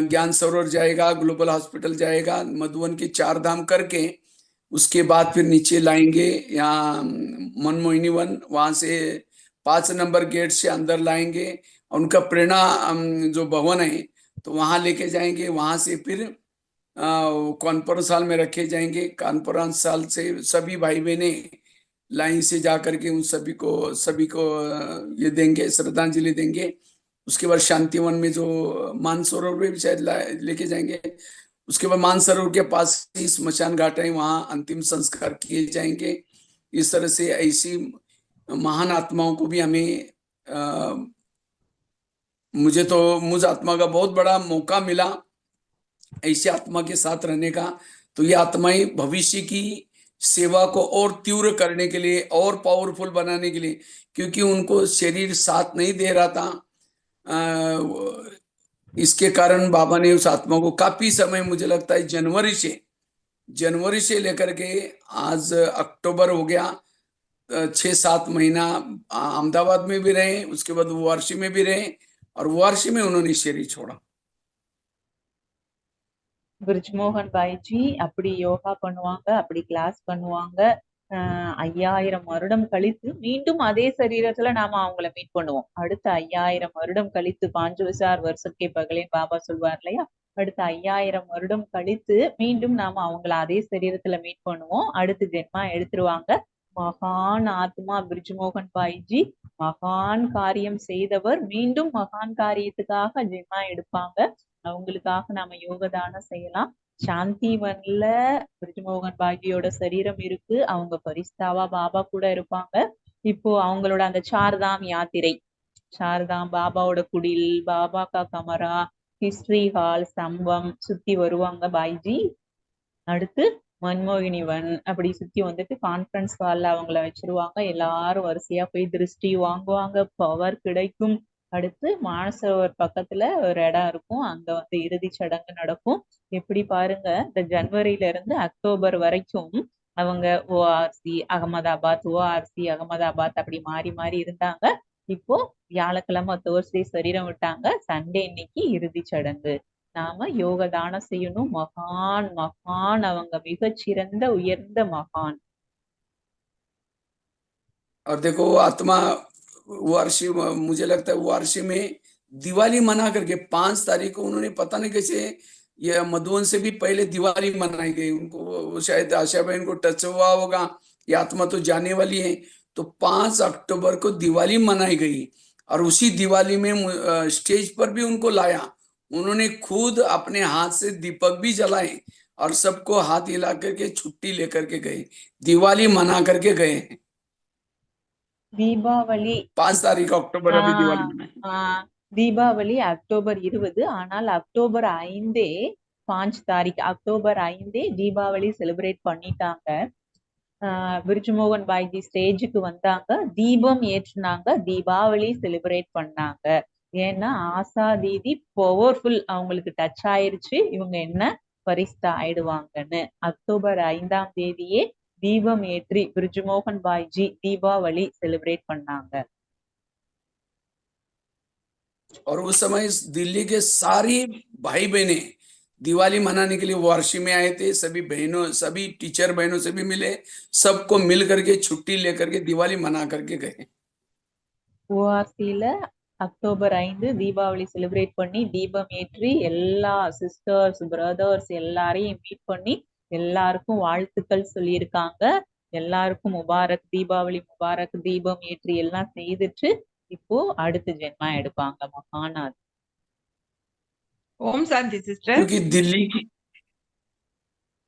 ज्ञान सरोवर जाएगा, ग्लोबल हॉस्पिटल जाएगा, मधुवन के 4 धाम करके उसके बाद फिर नीचे लाएंगे यहाँ मनमोहिनी वन, वहां से 5 नंबर गेट से अंदर लाएंगे। उनका प्रेरणा जो भवन है तो वहां लेके जाएंगे। वहां से फिर कॉन्फ्रेंस हॉल में रखे जाएंगे। कॉन्फ्रेंस हॉल से सभी भाई बहने लाइन से जा करके उन सभी को ये देंगे, श्रद्धांजलि देंगे। उसके बाद शांतिवन में जो मानसरोवर में भी शायद लेके जाएंगे। उसके बाद मानसरोवर के पास ही स्मशान घाट है, वहां अंतिम संस्कार किए जाएंगे। इस तरह से ऐसी महान आत्माओं को भी हमें मुझ आत्मा का बहुत बड़ा मौका मिला ऐसी आत्मा के साथ रहने का। तो ये आत्माएं भविष्य की सेवा को और तीव्र करने के लिए और पावरफुल बनाने के लिए, क्योंकि उनको शरीर साथ नहीं दे रहा था, इसके कारण बाबा ने उस आत्मा को काफी समय, मुझे लगता है जनवरी से लेकर के आज अक्टूबर हो गया, 6-7 महीना अहमदाबाद में भी रहे, उसके बाद वारसी में भी रहे, और वारसी में उन्होंने शरीर छोड़ा। பிரிஜ்மோகன் பாய்ஜி அப்படி யோகா பண்ணுவாங்க, அப்படி கிளாஸ் பண்ணுவாங்க. 5000 வருடம் கழித்து மீண்டும் அதே சரீரத்துல நாம அவங்கள மீட் பண்ணுவோம். அடுத்த 5000 வருடம் கழித்து 5,000 வருஷக்கே பகலேன்னு பாபா சொல்வார் இல்லையா? அடுத்த 5000 வருடம் கழித்து மீண்டும் நாம அவங்கள அதே சரீரத்துல மீட் பண்ணுவோம். அடுத்து ஜென்மா எடுத்துருவாங்க. மகான் ஆத்மா பிரிஜ்மோகன் பாய்ஜி மகான் காரியம் செய்தவர், மீண்டும் மகான் காரியத்துக்காக ஜென்மா எடுப்பாங்க. அவங்களுக்காக நாம யோக தானம் செய்யலாம். சாந்திவன்ல பிரிஜ்மோகன் பாகியோட சரீரம் இருக்கு. அவங்க பரிஸ்தாவா பாபா கூட இருப்பாங்க. இப்போ அவங்களோட அந்த சார்தாம் யாத்திரை, சாரதாம் பாபாவோட குடில், பாபா கா கமரா, ஹிஸ்டரி ஹால், ஸ்தம்பம் சுத்தி வருவாங்க பாய்ஜி. அடுத்து மன்மோகினிவன் அப்படி சுத்தி வந்துட்டு கான்பரன்ஸ் ஹால்ல அவங்கள வச்சிருவாங்க. எல்லாரும் வரிசையா போய் திருஷ்டி வாங்குவாங்க, பவர் கிடைக்கும். அடுத்து மானசரோவர் பக்கத்துல ஒரு இடம் இருக்கும், அங்க வந்து இறுதி சடங்கு நடக்கும். எப்படி பாருங்க, இந்த ஜனவரியில இருந்து அக்டோபர் வரைக்கும் அவங்க ஓஆர்சி அகமதாபாத், ஓஆர்சி அகமதாபாத் அப்படி மாறி மாறி இருந்தாங்க. இப்போ வியாழக்கிழமை தேர்ஸ்டே சரீரம் விட்டாங்க, சண்டே இன்னைக்கு இறுதி சடங்கு. நாம யோக தானம் செய்யணும். மகான் மகான் அவங்க மிகச்சிறந்த உயர்ந்த மகான். और देखो आत्मा वारसी, मुझे लगता है वारसी में दिवाली मना करके 5 तारीख को उन्होंने, पता नहीं कैसे, ये मधुवन से भी पहले दिवाली मनाई गई उनको, वो शायद आशा बहन को टच हुआ होगा, ये आत्मा तो जाने वाली है। तो 5 अक्टूबर को दिवाली मनाई गई, और उसी दिवाली में स्टेज पर भी उनको लाया। उन्होंने खुद अपने हाथ से दीपक भी जलाए और सबको हाथ हिला करके छुट्टी लेकर के गए, दिवाली मना करके गए हैं। தீபாவளி 5 तारीख अक्टूबर अभी दिवाली मनाई। தீபாவளி அக்டோபர் 20, ஆனால் October 5 5 Tariq October 5 Deepavali celebrate பண்ணிட்டாங்க. பிரிஜ்மோகன் பாய்ஜி ஸ்டேஜுக்கு வந்தாங்க, தீபம் ஏற்றினாங்க, தீபாவளி செலிப்ரேட் பண்ணாங்க. ஏன்னா ஆசா தீதி பவர்ஃபுல், அவங்களுக்கு டச் ஆயிருச்சு, இவங்க என்ன பரிஸ்தா ஆயிடுவாங்கன்னு. அக்டோபர் 5ஆம் தேதியே தீபம் ஏற்றி பிரிஜ்மோகன் பாய்ஜி தீபாவளி செலிப்ரேட் பண்ணாங்க. और उस समय दिल्ली के सारी भाई बहनें दिवाली मनाने के लिए वारसी में आए थे। सभी बहनों, सभी टीचर बहनों से भी मिले, सबको मिल करके छुट्टी लेकर के दिवाली मना करके गए। ஓஆர்சியில அக்டோபர் 5 தீபாவளி செலிப்ரேட் பண்ணி தீபம் ஏற்றி எல்லா சிஸ்டர்ஸ் பிரதர்ஸ் எல்லாரையும் மீட் பண்ணி எல்லாருக்கும் வாழ்த்துக்கள் சொல்லியிருக்காங்க. எல்லாருக்கும் முபாரக், தீபாவளி முபாரக், தீபம் ஏற்றி எல்லாம் செய்துட்டு இப்போ அடுத்த ஜென்மா எடுப்பாங்க மகானாத். ஓம் சாந்தி சிஸ்டர். क्योंकि दिल्ली की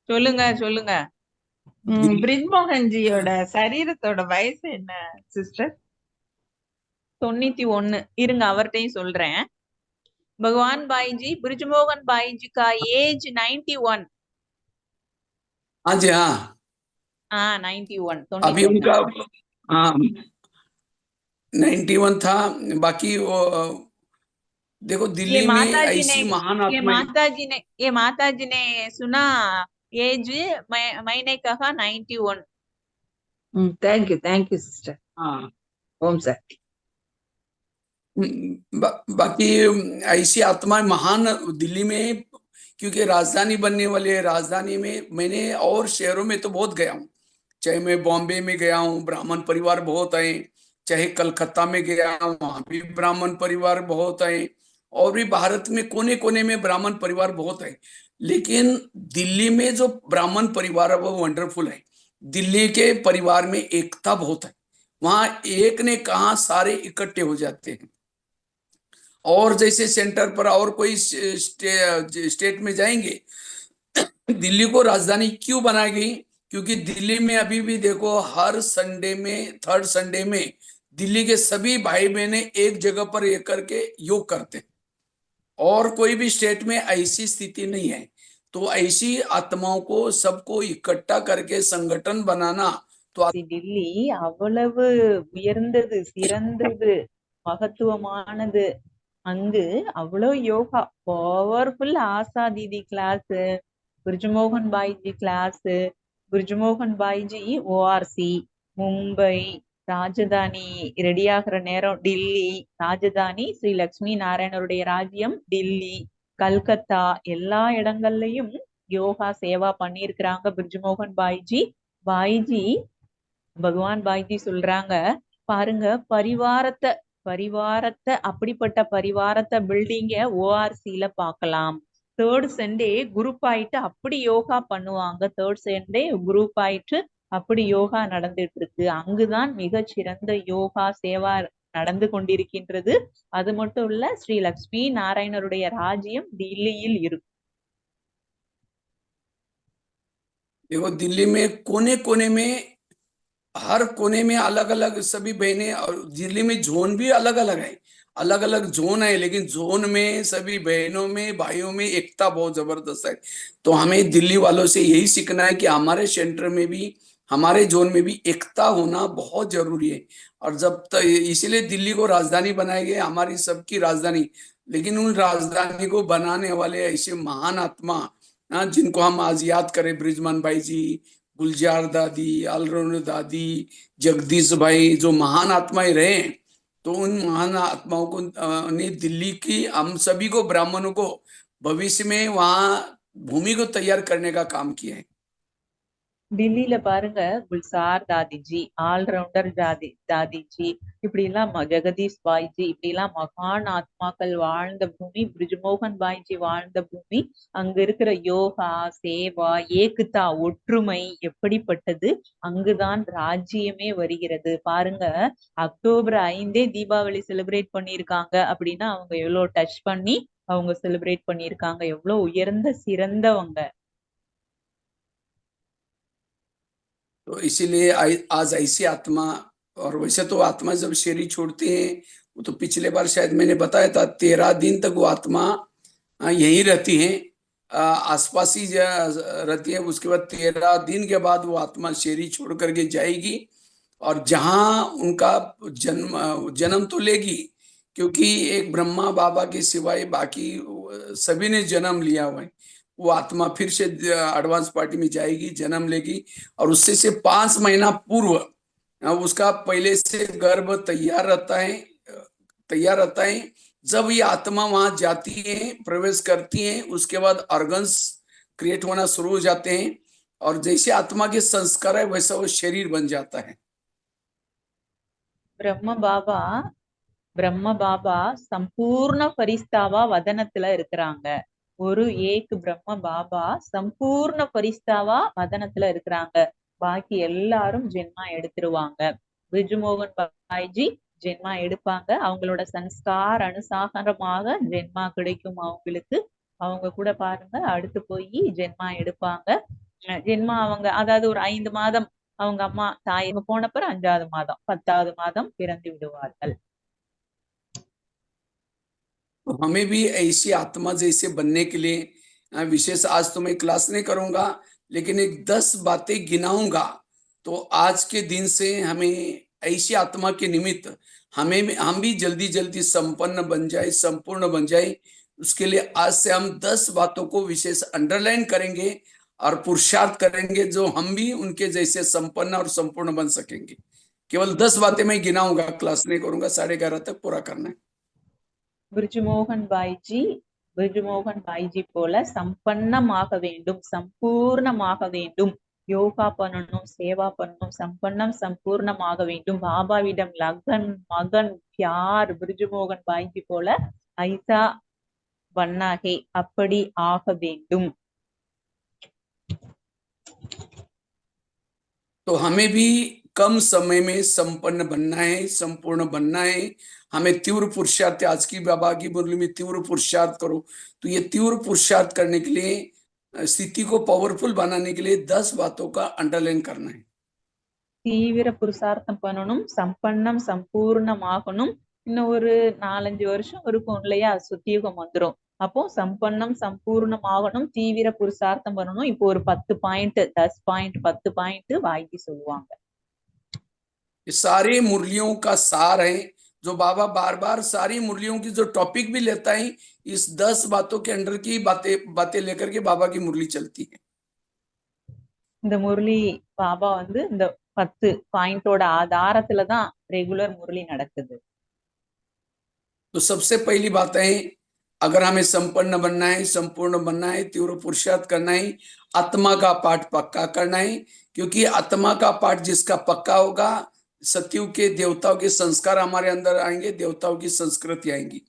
சொல்லுங்க சொல்லுங்க. பிரிஜ்மோகன் ஜியோட சரீரத்தோட வயசு என்ன சிஸ்டர்? 91. இருங்க அவர்கிட்டையும் சொல்றேன். भगवान भाई जी, ब्रिजमोहन भाई जी का एज 91। हाँ जी, हाँ 91। अभी उनका 91 था। बाकी वो देखो दिल्ली में ऐसी महान ये माता जी ने सुना एज, मैंने कहा 91। Thank you sister. हाँ, ओम सर। बाकी ऐसी आत्मा महान दिल्ली में, क्योंकि राजधानी बनने वाली है। राजधानी में मैंने और शहरों में तो बहुत गया हूँ, चाहे मैं बॉम्बे में गया हूँ, ब्राह्मण परिवार बहुत आए, चाहे कलकत्ता में गया हूँ, वहां भी ब्राह्मण परिवार बहुत आए, और भी भारत में कोने कोने में ब्राह्मण परिवार बहुत है। लेकिन दिल्ली में जो ब्राह्मण परिवार है वो वंडरफुल है। दिल्ली के परिवार में एकता बहुत है, वहां एक ने कहा सारे इकट्ठे हो जाते हैं। और जैसे सेंटर पर और कोई स्टेट में जाएंगे, दिल्ली को राजधानी क्यों बनाई गई? क्योंकि दिल्ली में अभी भी देखो हर संडे में, थर्ड संडे में दिल्ली के सभी भाई बहनें एक जगह पर एक करके योग करते हैं, और कोई भी स्टेट में ऐसी स्थिति नहीं है। तो ऐसी आत्माओं को सबको इकट्ठा करके संगठन बनाना, तो दिल्ली அவ்வளவு உயர்ந்தது, சிறந்தது, மகத்துவமானது. அங்கு அவ்வளோ yoga powerful. Asha Didi class, Brijmohan Bhaiji class, Brijmohan Bhaiji ORC, Mumbai, Rajdhani ready ஆகிற நேரம் டில்லி, ராஜதானி ஸ்ரீ லட்சுமி நாராயணருடைய ராஜ்யம் டில்லி, கல்கத்தா, எல்லா இடங்கள்லயும் யோகா சேவா பண்ணியிருக்கிறாங்க பிரிஜுமோகன் பாய்ஜி. பாய்ஜி பகவான் பாய்ஜி சொல்றாங்க, பாருங்க பரிவாரத்தை அப்படிப்பட்ட பரிவாரத்தை பில்டிங்க ஓஆர்சில பார்க்கலாம். தேர்ட் சண்டே குரூப் ஆயிட்டு அப்படி யோகா பண்ணுவாங்க. தேர்ட் சண்டே குரூப் ஆயிட்டு அப்படி யோகா நடந்துட்டு இருக்கு. அங்குதான் மிகச்சிறந்த யோகா சேவா நடந்து கொண்டிருக்கின்றது. அது மட்டும் இல்ல, ஸ்ரீ லட்சுமி நாராயணருடைய ராஜ்யம் டில்லியில் இருக்கு. देखो दिल्ली में कोने कोने में, हर कोने में अलग अलग सभी बहनें, और दिल्ली में जोन भी अलग अलग है, अलग अलग जोन है, लेकिन जोन में सभी बहनों में भाइयों में एकता बहुत जबरदस्त है। तो हमें दिल्ली वालों से यही सीखना है कि हमारे सेंटर में भी, हमारे जोन में भी एकता होना बहुत जरूरी है। और जब तक, इसीलिए दिल्ली को राजधानी बनाई गई, हमारी सबकी राजधानी। लेकिन उन राजधानी को बनाने वाले ऐसे महान आत्मा, जिनको हम आज याद करें, बृजमान भाई जी, गुलजार दादी, अलरौन दादी, जगदीश भाई, जो महान आत्माएं रहे हैं, तो उन महान आत्माओं को ने दिल्ली की हम सभी को, ब्राह्मणों को, भविष्य में वहां भूमि को तैयार करने का काम किया है। டில்லியில பாருங்க, குல்சார் தாதிஜி, ஆல்ரவுண்டர் தாதிஜி, இப்படி எல்லாம் ஜெகதீஷ் பாய்ஜி, இப்படி எல்லாம் மகான் ஆத்மாக்கள் வாழ்ந்த பூமி, பிரிஜுமோகன் பாய்ஜி வாழ்ந்த பூமி. அங்க இருக்கிற யோகா சேவா ஏகுதா ஒற்றுமை எப்படிப்பட்டது, அங்குதான் ராஜ்யமே வருகிறது. பாருங்க, அக்டோபர் 5 தீபாவளி செலிப்ரேட் பண்ணியிருக்காங்க அப்படின்னா அவங்க எவ்வளவு டச் பண்ணி அவங்க செலிப்ரேட் பண்ணியிருக்காங்க, எவ்வளவு உயர்ந்த சிறந்தவங்க. तो इसीलिए आज ऐसी आत्मा, और वैसे तो आत्मा जब शरीर छोड़ती है, वो तो पिछले बार शायद मैंने बताया था, 13 दिन तक वो आत्मा यहीं रहती है, आसपास ही रहती है। उसके बाद 13 दिन के बाद वो आत्मा शरीर छोड़ करके जाएगी, और जहां उनका जन्म तो लेगी, क्योंकि एक ब्रह्मा बाबा के सिवाय बाकी सभी ने जन्म लिया हुआ है। वो आत्मा फिर से एडवांस पार्टी में जाएगी, जन्म लेगी, और उससे से 5 महीना पूर्व उसका पहले से गर्भ तैयार रहता है। जब ये आत्मा वहां जाती है, प्रवेश करती है, उसके बाद ऑर्गन्स क्रिएट होना शुरू हो जाते हैं, और जैसे आत्मा के संस्कार है वैसा वो शरीर बन जाता है। பிரம்ம பாபா சம்பூர்ண பரிஸ்தாவா வதனத்துல இருக்கிறாங்க. ஒரு ஏக் பிரம்ம பாபா சம்பூர்ண பரிஸ்தாவா வதனத்துல இருக்கிறாங்க. பாக்கி எல்லாரும் ஜென்மா எடுத்துருவாங்க. பிரிஜுமோகன் பாய்ஜி ஜென்மா எடுப்பாங்க. அவங்களோட சன்ஸ்கார் அனுசாகரமாக ஜென்மா கிடைக்கும் அவங்களுக்கு. அவங்க கூட பாருங்க, அடுத்து போய் ஜென்மா எடுப்பாங்க. ஜென்மா அவங்க, அதாவது ஒரு 5 மாதம் அவங்க அம்மா தாயக போனப்பறம் 5வது மாதம் 10வது மாதம் பிறந்து விடுவார்கள். तो हमें भी ऐसी आत्मा जैसे बनने के लिए विशेष आज तो मैं क्लास नहीं करूंगा, लेकिन एक 10 बातें गिनाऊंगा। तो आज के दिन से हमें ऐसी आत्मा के निमित्त हम भी जल्दी जल्दी संपन्न बन जाए, संपूर्ण बन जाए। उसके लिए आज से हम 10 बातों को विशेष अंडरलाइन करेंगे और पुरुषार्थ करेंगे, जो हम भी उनके जैसे संपन्न और संपूर्ण बन सकेंगे। केवल 10 बातें मैं गिनाऊंगा, क्लास नहीं करूंगा, 11:30 तक पूरा करना है। பிரிஜுமோகன் பாய்ஜி போல சம்பன்னமாக வேண்டும், சம்பூர்ணமாக வேண்டும். யோகா பண்ணணும், சேவா பண்ணணும், சம்பூர்ணமாக வேண்டும். பாபாவிடம் லகன் மகன் பியார் பிரிஜுமோகன் பாய்ஜி போல ஐசா வண்ணாகே அப்படி ஆக வேண்டும். तो हमें भी कम समय में संपन्न बनना है, संपूर्ण बनना है। हमें तीव्र पुरुषार्थ, आज की बाबा की मुरली में तीव्र पुरुषार्थ करो, तो ये तीव्र पुरुषार्थ करने के लिए, स्थिति को पावरफुल बनाने के लिए 10 बातों का अंडरलाइन करना है। தீவிர புருஷார்த்தம் பண்ணணும், சம்பூர்ணமாகணும். இன்னும் ஒரு 4-5 வருஷம் இருக்கும் இல்லையா, சுத்தியுகம் வந்துடும். அப்போ சம்பூர்ணமாகணும், தீவிர புருஷார்த்தம் பண்ணணும். இப்போ ஒரு 10 பாயிண்ட் 10 பாயிண்ட் வாங்கி சொல்லுவாங்க. ये सारे मुरलियों का सार है, जो बाबा बार बार सारी मुरलियों की जो टॉपिक भी लेता है, इस 10 बातों के अंडर की बातें बातें लेकर के बाबा की मुरली चलती है। இந்த முரளி பாபா வந்து இந்த 10 பாயிண்டோட ஆதாரத்துல தான் ரெகுலர் முரளி நடக்குது. तो सबसे पहली बात है, अगर हमें संपन्न बनना है, संपूर्ण बनना है, तीव्र पुरुषार्थ करना है, आत्मा का पाठ पक्का करना है, क्योंकि आत्मा का पाठ जिसका पक्का होगा, सतयुग के देवताओं के संस्कार हमारे अंदर आएंगे, देवताओं की संस्कृति आएंगी।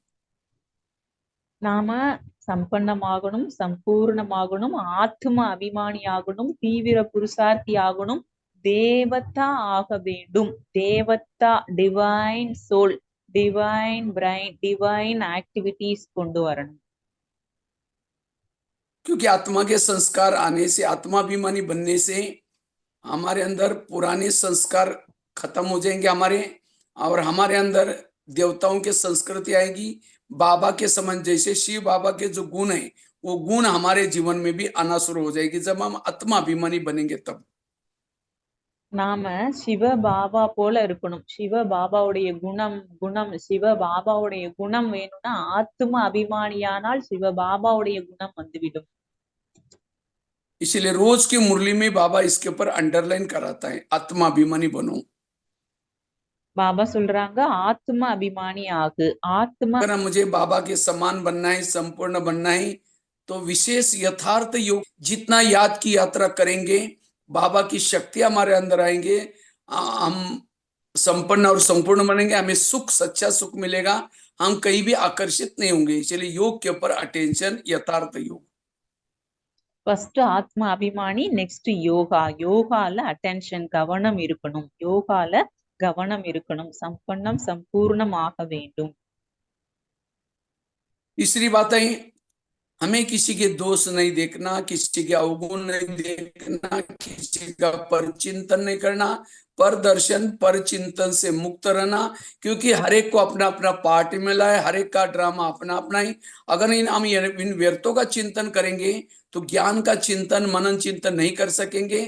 நாம சம்பன்னமாகணும், சம்பூர்ணமாகணும், ஆத்ம அபிமானியாகணும், தீவிர புருஷார்த்தி ஆகணும், தேவதா ஆக வேண்டும். தேவதா divine soul, divine brain, divine activities கொண்டு வரணும். क्योंकि आत्मा के संस्कार आने से, आत्माभिमानी बनने से हमारे अंदर पुराने संस्कार खत्म हो जाएंगे हमारे, और हमारे अंदर देवताओं के संस्कृति आएगी। बाबा के समान, जैसे शिव बाबा के जो गुण है, वो गुण हमारे जीवन में भी आना शुरू हो जाएगी जब हम आत्माभिमानी बनेंगे तब। நாம சிவ பாபா போல இருக்கணும். சிவ பாபாவுடைய குணம் சிவ பாபாவுடைய குணம் வேணும்னா ஆத்ம அபிமானியானால் சிவ பாபாவுடைய குணம் வந்துவிடும். इसलिए रोज की मुरली में बाबा इसके ऊपर अंडरलाइन कराता है, आत्माभिमानी बनो। பாபா சொல்றாங்க ஆத்ம அபிமானி ஆகு. ஆத்ம अगर मुझे बाबा के समान बनना है, संपूर्ण बनना है, तो विशेष यथार्थ योग जितना याद की यात्रा करेंगे, बाबा की शक्ति हमारे अंदर आएंगे, हम संपन्न और संपूर्ण बनेंगे, हमें सुख, सच्चा सुख मिलेगा, हम कहीं भी आकर्षित नहीं होंगे। इसलिए योग के ऊपर अटेंशन, यथार्थ योग। ஃபர்ஸ்ட் ஆத்ம அபிமானி, நெக்ஸ்ட் யோகா. யோகால அட்டென்ஷன், கவனம் இருக்கணும். யோகால கவனம் இருக்கணும். சம்பன்னம், சம்பூர்ணமாக வேண்டும். तीसरी बात है, हमें किसी के दोष नहीं देखना, किसी के अवगुण नहीं देखना, किसी का परचिंतन नहीं करना, पर दर्शन पर चिंतन से मुक्त रहना, क्योंकि हर एक को अपना अपना पार्ट मिला है, हर एक का ड्रामा अपना अपना ही। अगर हम इन व्यर्थों का चिंतन करेंगे तो ज्ञान का चिंतन, मनन चिंतन नहीं कर सकेंगे,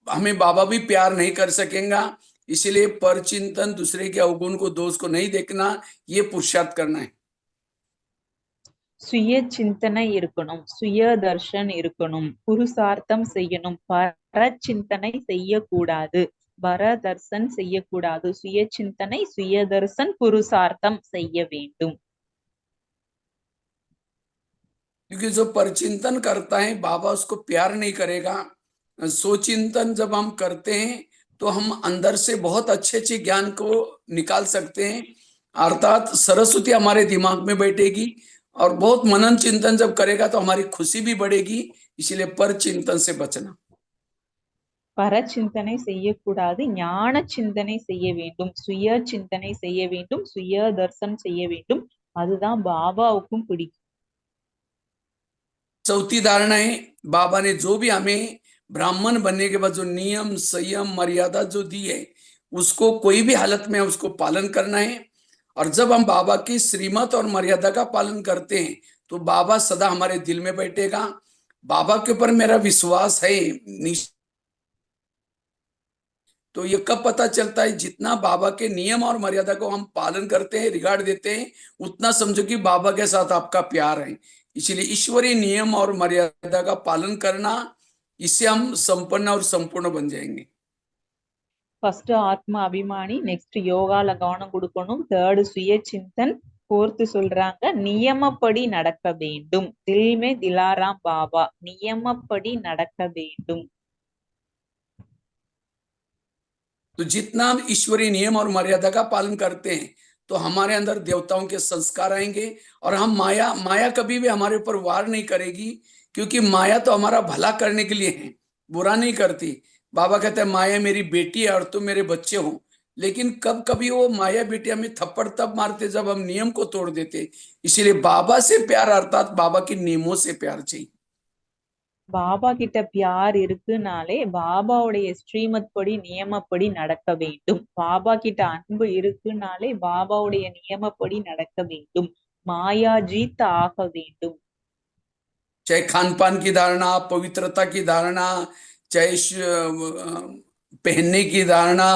हमें बाबा भी प्यार नहीं कर सकेगा। इसलिए पर चिंतन, दूसरे के अवगुण को, दोष को नहीं देखना, ये पुरुषार्थ करना है। சுய சிந்தனை இருக்கணும், சுய தர்ஷன் இருக்கணும், புருஷார்த்தம் செய்யணும். பர சிந்தனை செய்யக்கூடாது, பர தர்சன் செய்யக்கூடாது. சுய சிந்தனை, சுய தர்சன், புருஷார்த்தம் செய்ய வேண்டும். क्योंकि जो परचिंतन करता है, बाबा उसको प्यार नहीं करेगा। सोचिंतन जब हम करते हैं तो हम अंदर से बहुत अच्छे अच्छे ज्ञान को निकाल सकते हैं, अर्थात सरस्वती हमारे दिमाग में बैठेगी, और बहुत मनन चिंतन जब करेगा तो हमारी खुशी भी बढ़ेगी। इसलिए पर चिंतन से बचना। பர சிந்தனை செய்யக்கூடாது, ஞான சிந்தனை செய்ய வேண்டும், சுய சிந்தனை செய்ய வேண்டும், சுய தர்சன் செய்ய வேண்டும். அதுதான் பாபாவுக்கும் பிடிக்கும். चौथी धारणा है, बाबा ने जो भी हमें ब्राह्मण बनने के बाद जो नियम, संयम, मर्यादा जो दी है, उसको कोई भी हालत में उसको पालन करना है। और जब हम बाबा की श्रीमत और मर्यादा का पालन करते हैं तो बाबा सदा हमारे दिल में बैठेगा। बाबा के ऊपर मेरा विश्वास है, तो ये कब पता चलता है? जितना बाबा के नियम और मर्यादा को हम पालन करते हैं, रिगार्ड देते हैं, उतना समझो कि बाबा के साथ आपका प्यार है। इसलिए ईश्वरीय नियम और मर्यादा का पालन करना, इससे हम संपन्न और संपूर्ण बन जाएंगे। ஃபர்ஸ்ட் ஆத்ம அபிமானி, நெக்ஸ்ட் யோகால கவனம் கொடுக்கணும், தேர்டு சுய சிந்தன், ஃபோர்த்து சொல்றாங்க நியமப்படி நடக்க வேண்டும். தில் மே திலாராம் பாபா, நியமப்படி நடக்க வேண்டும். तो जितना हम ईश्वरीय नियम और मर्यादा का पालन करते हैं तो हमारे अंदर देवताओं के संस्कार आएंगे, और हम माया कभी भी हमारे ऊपर वार नहीं करेगी, क्योंकि माया तो हमारा भला करने के लिए है, बुरा नहीं करती। बाबा कहते हैं माया मेरी बेटी है और तुम मेरे बच्चे हो, लेकिन कब कभी वो माया बेटी हमें थप्पड़ तब मारते जब हम नियम को तोड़ देते। इसीलिए बाबा से प्यार, अर्थात बाबा के नियमों से प्यार चाहिए। பாபா கிட்ட பியார் இருக்குனாலே பாபாவுடைய ஸ்ரீமத் படி, நியமப்படி நடக்க வேண்டும். பாபா கிட்ட அன்பு இருக்குனாலே பாபாவுடைய நியமப்படி நடக்க வேண்டும். மாயா ஜீத் ஆக வேண்டும். चाहे खान पान की धारणा, पवित्रता की धारणा, चाहे पहनने की धारणा,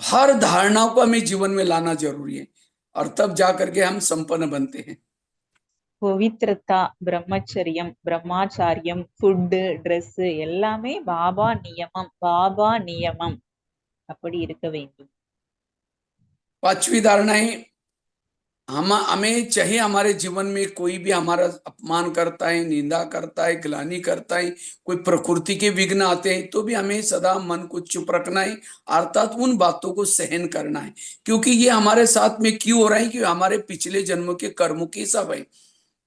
हर धारणाओं को हमें जीवन में लाना जरूरी है, और तब जा करके हम संपन्न बनते हैं। பவித்ரதா, பிரம்மச்சரியம், பிரம்மாச்சாரியம், ஃபுட்டு, ட்ரெஸ் எல்லாமே பாபா நியமம் அப்படி இருக்க வேண்டும். पांचवी धारणा है, हमें चाहे हमारे जीवन में कोई भी हमारा अपमान करता है, निंदा करता है, ग्लानि करता है, कोई प्रकृति के विघ्न आते हैं, तो भी हमें सदा मन को चुप रखना है, अर्थात उन बातों को सहन करना है, क्योंकि ये हमारे साथ में क्यों हो रहा है, कि हमारे पिछले जन्मों के कर्मों की सब है।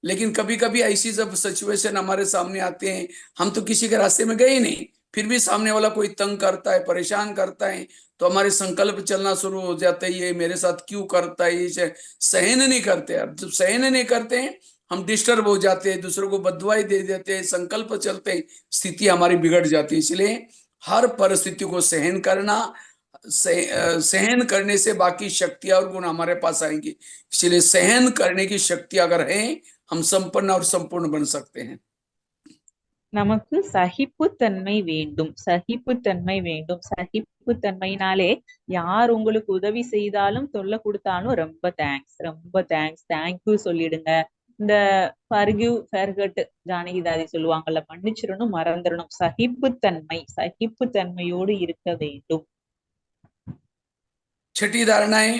लेकिन कभी कभी ऐसी जब सिचुएशन हमारे सामने आते हैं, हम तो किसी के रास्ते में गए ही नहीं, फिर भी सामने वाला कोई तंग करता है, परेशान करता है, तो हमारे संकल्प चलना शुरू हो जाता है, ये मेरे साथ क्यों करता है, ये सहन नहीं करते। अब जब सहन नहीं करते हैं, हम डिस्टर्ब हो जाते हैं, दूसरों को बददुआई दे देते हैं, संकल्प चलते हैं, स्थिति हमारी बिगड़ जाती है। इसलिए हर परिस्थिति को सहन करना, सहन करने से बाकी शक्तियां और गुण हमारे पास आएंगी। इसलिए सहन करने की शक्ति अगर है, हम संपन्न और संपूर्ण बन सकते हैं। நமக்கு சகிப்புத்தன்மை வேண்டும், சகிப்புத்தன்மை வேண்டும். சகிப்புத்தன்மையினாலே யார் உங்களுக்கு உதவி செய்தாலும் தொல்லை கொடுத்தாலும் ரொம்ப தேங்க்ஸ் தேங்க்யூ சொல்லிடுங்க. இந்த ஃபர்கிவ் ஃபர்கட் ஜானகிதாதி சொல்லுவாங்கல்ல, மன்னிச்சிடணும், மறந்துடணும். சகிப்புத்தன்மையோடு இருக்க வேண்டும். छठी धारणा है,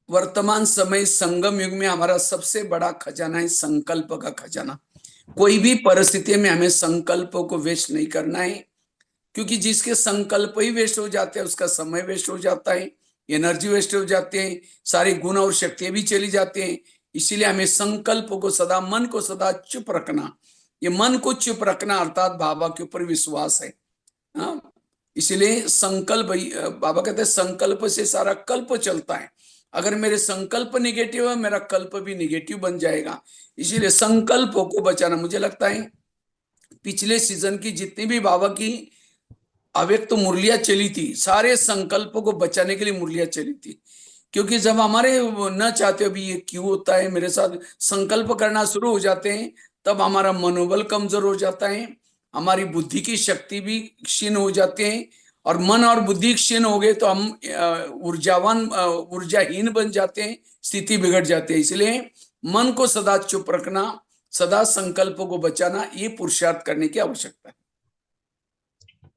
वर्तमान समय संगम युग में हमारा सबसे बड़ा खजाना है संकल्प का खजाना। कोई भी परिस्थिति में हमें संकल्पों को वेस्ट नहीं करना है, क्योंकि जिसके संकल्प ही वेस्ट हो जाते हैं, उसका समय वेस्ट हो जाता है, एनर्जी वेस्ट हो जाते हैं, सारे गुण और शक्तियां भी चली जाते हैं। इसीलिए हमें संकल्प को सदा, मन को सदा चुप रखना। ये मन को चुप रखना अर्थात बाबा के ऊपर विश्वास है। हाँ, इसीलिए संकल्प, बाबा कहते हैं संकल्प से सारा कल्प चलता है। अगर मेरे संकल्प निगेटिव है, मेरा कल्प भी निगेटिव बन जाएगा। इसीलिए संकल्पों को बचाना। मुझे लगता है पिछले सीजन की जितनी भी बाबा की अव्यक्त मुरलियां चली थी, सारे संकल्पों को बचाने के लिए मुरलियां चली थी। क्योंकि जब हमारे न चाहते अभी ये क्यों होता है मेरे साथ, संकल्प करना शुरू हो जाते हैं, तब हमारा मनोबल कमजोर हो जाता है, हमारी बुद्धि की शक्ति भी क्षीण हो जाते हैं, और मन और बुद्धि क्षीण हो गए तो हम ऊर्जाहीन बन जाते हैं, स्थिति बिगड़ जाती है। इसलिए मन को सदा चुप रखना, सदा संकल्पों को बचाना, ये पुरुषार्थ करने की आवश्यकता है।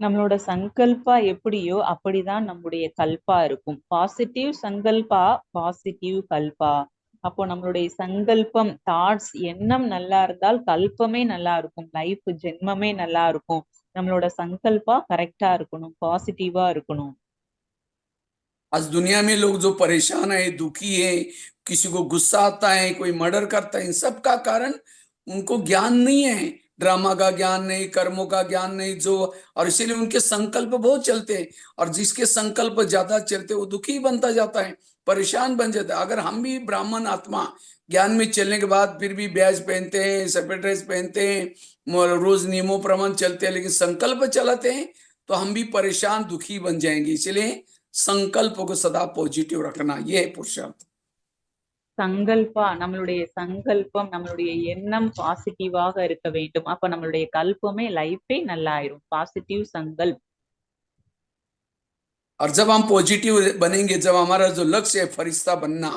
நம்மளோட சங்கல்பா எப்படியோ அப்படிதான் நம்முடைய கல்பா இருக்கும். பாசிட்டிவ் சங்கல்பா, பாசிட்டிவ் கல்பா. அப்போ நம்மளுடைய சங்கல்பம், தாட்ஸ், எண்ணம் நல்லா இருந்தால் கல்பமே நல்லா இருக்கும், லைஃப் ஜென்மமே நல்லா இருக்கும். நம்மளோட சங்கல்பா கரெக்டா இருக்கணும், பாசிட்டிவா இருக்கணும். आज दुनिया में लोग जो परेशान है, दुखी है, किसी को गुस्सा आता है, कोई मर्डर करता है, इन सब का कारण उनको ज्ञान नहीं है, ड्रामा का ज्ञान नहीं, कर्मों का ज्ञान नहीं, जो, और इसीलिए उनके संकल्प बहुत चलते हैं, और जिसके संकल्प ज्यादा चलते वो दुखी बनता जाता है, परेशान बन जाता है। अगर हम भी ब्राह्मण आत्मा ज्ञान में चलने के बाद फिर भी बैज पहनते हैं, सफेद ड्रेस पहनते हैं, रोज नियमों प्रमाण चलते हैं, लेकिन संकल्प चलाते हैं, तो हम भी परेशान दुखी बन जाएंगे। इसलिए संकल्प को सदा पॉजिटिव रखना, ये है पुरुषार्थ। சங்கல்பா, நம்மளுடைய சங்கல்பம், நம்மளுடைய எண்ணம் பாசிட்டிவாக இருக்க வேண்டும். அப்ப நம்மளுடைய கல்பமே, லைஃபே நல்லாயிரும். பாசிட்டிவ் சங்கல்ப். और जब हम पॉजिटिव बनेंगे, जब हमारा जो लक्ष्य है फरिश्ता बनना,